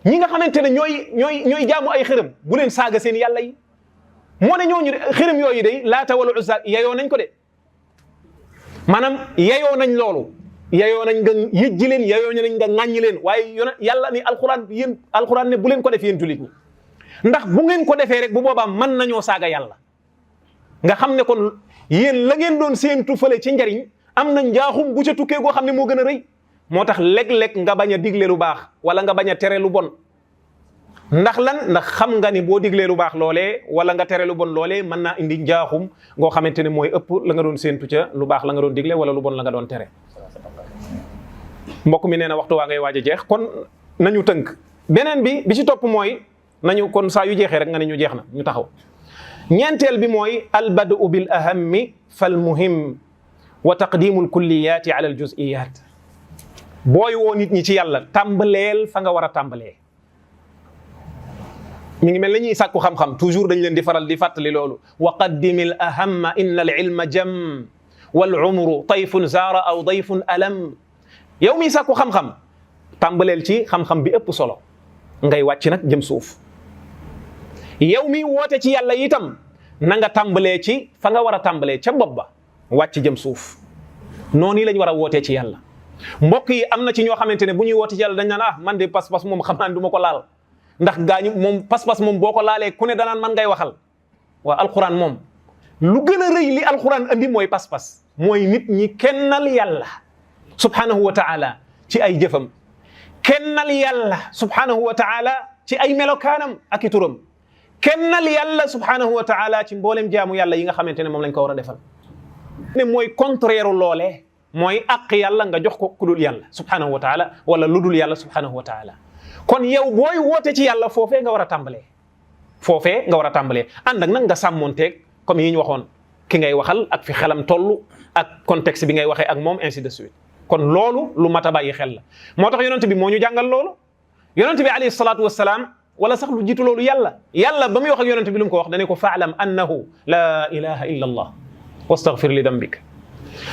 ñi nga xamante ne ñooy jaamu ay xërëm bu leen saaga seen yàlla yi. moo ne ñooñu xërëm yooyu day Laata wala Uzza yayoo nañ ko de, maanaam yayoo nañ loolu, yayoo nañ nga yëjji leen, yayoo nañ nga ŋàññi leen, waaye yàlla ni alquran ne bu leen ko def yéen jullit ñi, ndax bu ngeen ko defee rek bu boobaa mën nañoo saaga yàlla. nga xam ne kon yéen la ngeen doon séentu fële ci njariñ am na njaaxum bu ca tukkee goo xam ne moo gën a rëy. moo tax léeg-léeg nga bañ a digle lu baax wala nga bañ a tere lu bon, ndax lan? ndax xam nga ni boo diglee lu baax loolee wala nga tere lu bon loolee mën naa indi njaaxum ngoo xamante ne mooy ëpp la nga doon séentu ca lu baax la nga doon digle wala lu bon la nga doon tere. mbokk mi nee na waxtu waa ngay waaj a jeex, kon nañu tënk. beneen bi ci topp mooy nañu kon saa yu jeexee rek nga ne ñu jeex na ñu taxaw. ñeenteel bi mooy albadu bil ahammi fal muhim wa taqdimu lkulliyati ala aljuziyat. booy woo nit ñi ci yàlla tàmbaleel fa nga war a tàmbalee. mi ngi mel ni ñuy sàkku xam-xam toujours dañ leen di faral di fàttali loolu, wa qaddimil ahamma inna al ilma jam wal umru tayfun zaara aw dayfun alam. yow miy sàkku xam-xam tàmbaleel ci xam-xam bi ëpp solo ngay wàcc nag jëm suuf. yow miy woote ci yàlla itam na nga tàmbalee ci fa nga war a tàmbalee ca bopp ba wàcc jëm suuf. noonu lañ war a wootee ci yàlla. mbokk yi am na ci ñoo xamante ne bu ñuy woote ci yàlla dañ naan man de pas-pas moom xam naa ne du ma ko laal, ndax gaañu moom pas-pas moom boo ko laalee ku ne danaan man ngay waxal. waa alquran moom lu gën a rëy li alquran andi mooy pas-pas mooy nit ñi kennal yàlla subhanahu wa taala ci ay jëfam kennal yàlla subhanahu wa taala ci ay melokaanam ak i turam kennal yàlla subhanahu wa taala ci mboolem jaamu yàlla yi nga xamante ne moom lañ ko war a defal ne mooy contraire loolee mooy àq yàlla nga jox ko ku dul yàlla subhanahu wa taala wala lu dul yàlla subhanahu wa taala kon yow booy woote ci yàlla foofee nga war a tàmbalee foofee nga war a tàmbalee ànd ak nag nga sàmmonteeg comme yi ñu waxoon ki ngay waxal ak fi xelam toll ak contexte bi ngay waxee ak moom ainsi de suite kon loolu lu mat a bàyyi xel la moo tax yonent bi moo ñu jàngal loolu yonent bi alayhi salaatu wassalaam wala sax lu jiitu loolu yàlla ba muy wax ak yonent bi lu mu ko wax dane ko faalam annahu la ilaha illa allah wastaghfir li dambik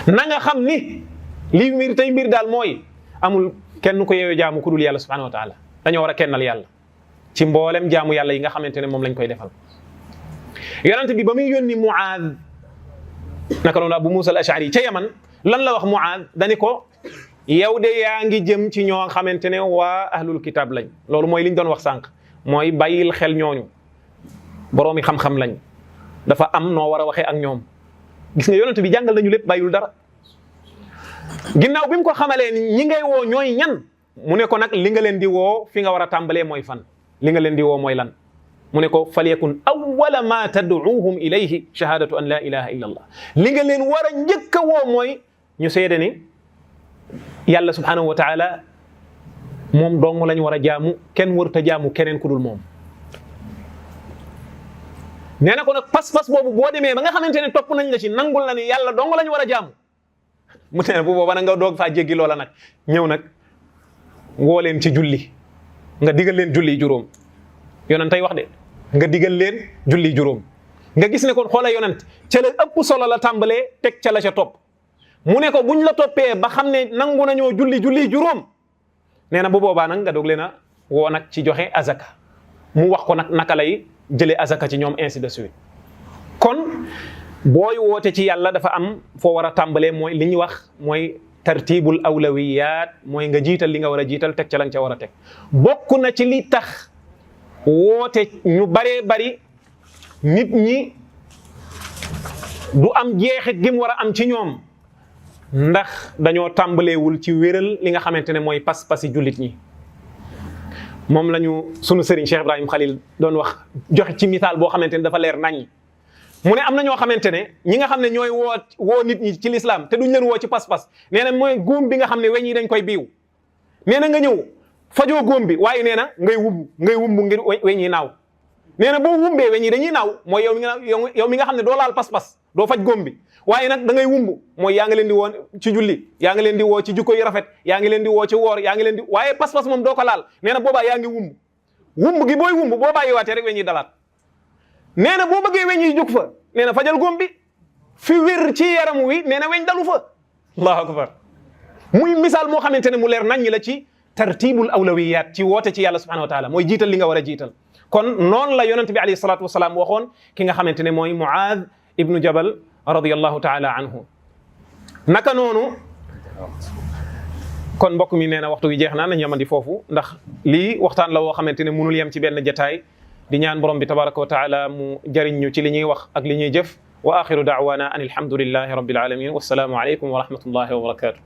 na nga xam ni lii mbir tey mbir daal mooy amul kenn ko yeewee jaamu ku dul yàlla subhanahu wa taala dañoo war a kennal yàlla ci mboolem jaamu yàlla yi nga xamante ne moom lañ koy defal yonent bi ba muy yónni Muaad naka noonu Abu Musa al-Ash'ari ca Yaman lan la wax Muaad dani ko yow de yaa ngi jëm ci ñoo xamante ne waa ahlul kitab lañ loolu mooy liñ doon wax sànq mooy bàyyil xel ñooñu boroomi xam-xam lañ dafa am noo war a waxee ak ñoom gis nga yonent bi jàngal nañu lépp bàyyul dara ginnaaw bi mu ko xamalee ni ñi ngay woo ñooy ñan mu ne ko nag li nga leen di woo fi nga war a tàmbalee mooy fan li nga leen di woo mooy lan mu ne ko falyakun awwala ma tad'uuhum ilayhi shahadatu an la ilaha illa allah li nga leen war a njëkk a woo mooy ñu seede ni yàlla subhanahu wa taala moom dong lañ war a jaamu kenn warta jaamu keneen ku dul moom nee na ko nag pas-pas boobu boo demee ba nga xamante ne topp nañ la ci nangul la ni yàlla dong lañ war a jaamu mu ne bu booba nag nga doog faa jéggi loola nag ñëw nag woo leen ci julli nga digal leen julli juróom yonent tey wax de nga digal leen julli juróom nga gis ne kon xoola yonent ca la ëpp solo la tàmbalee teg ca la ca topp mu ne ko buñ la toppee ba xam ne nangu nañoo julli juróom nee na bu boobaa nag nga doog leen a woo nag ci joxe azaka mu wax ko nag naka lay jëlee azaka ci ñoom ainsi de suite kon booy woote ci yàlla dafa am foo war a tàmbalee mooy li ñuy wax mooy tartibul awlawiyat mooy nga jiital li nga war a jiital teg ca la nga ca war a teg bokk na ci li tax woote ñu baree bari nit ñi du am jeexit gi mu war a am ci ñoom ndax dañoo tàmbaleewul ci wéral li nga xamante ne mooy pas-pasi jullit ñi moom lañu sunu sëriñ Cheikh Ibrahim Khalil doon wax joxe ci misaal boo xamante ne dafa leer naññ mu ne am na ñoo xamante ne ñi nga xam ne ñooy woo nit ñi ci l'islam te duñ leen woo ci pas-pas nee na mooy góom bi nga xam ne weñ yi dañ koy biiw nee na nga ñëw fajoo góom bi waaye nee na ngay wumb ngir weñ yi naaw nee na boo wumbee weñ yi dañuy naaw mooy yow mi nga xam ne doo laal pas-pas doo faj góom bi waaye nag da ngay wumb mooy yaa ngi leen di woo ci julli yaa ngi leen di woo ci jukko yu rafet yaa ngi leen di woo ci woor yaa ngi leen di waaye pas-pas moom doo ko laal nee na boobaa yaa ngi wumb gi booy wumb boo bàyyi waatee rek weñ yi dalaat nee na boo bëggee weñ yi jug fa nee na fajal góom bi fi wér ci yaram wi nee na weñ dalu fa allahu akbar muy misaal moo xamante ne mu leer nañ la ci tartibul awlawiyat ci woote ci yàlla subhanahu wa taala mooy jiital li nga war a jiital kon noonu la yonent bi alayhi salatu wasalaam waxoon ki nga xamante ne mooy Muaad ibnu Jabal radiyallahu taala anhu naka noonu kon mbokk mi nee na waxtu wi jeex na nañ yamandi foofu ndax lii waxtaan la woo xamante ne mënul yem ci benn jataay di ñaan borom bi tabaraka wa taala mu jariñ ñu ci li ñuy wax ak li ñuy jëf wa axiru da'wana an alhamdulillahi rabbil alamin wassalaamu alaykum wa rahmatullahi wa barakatuh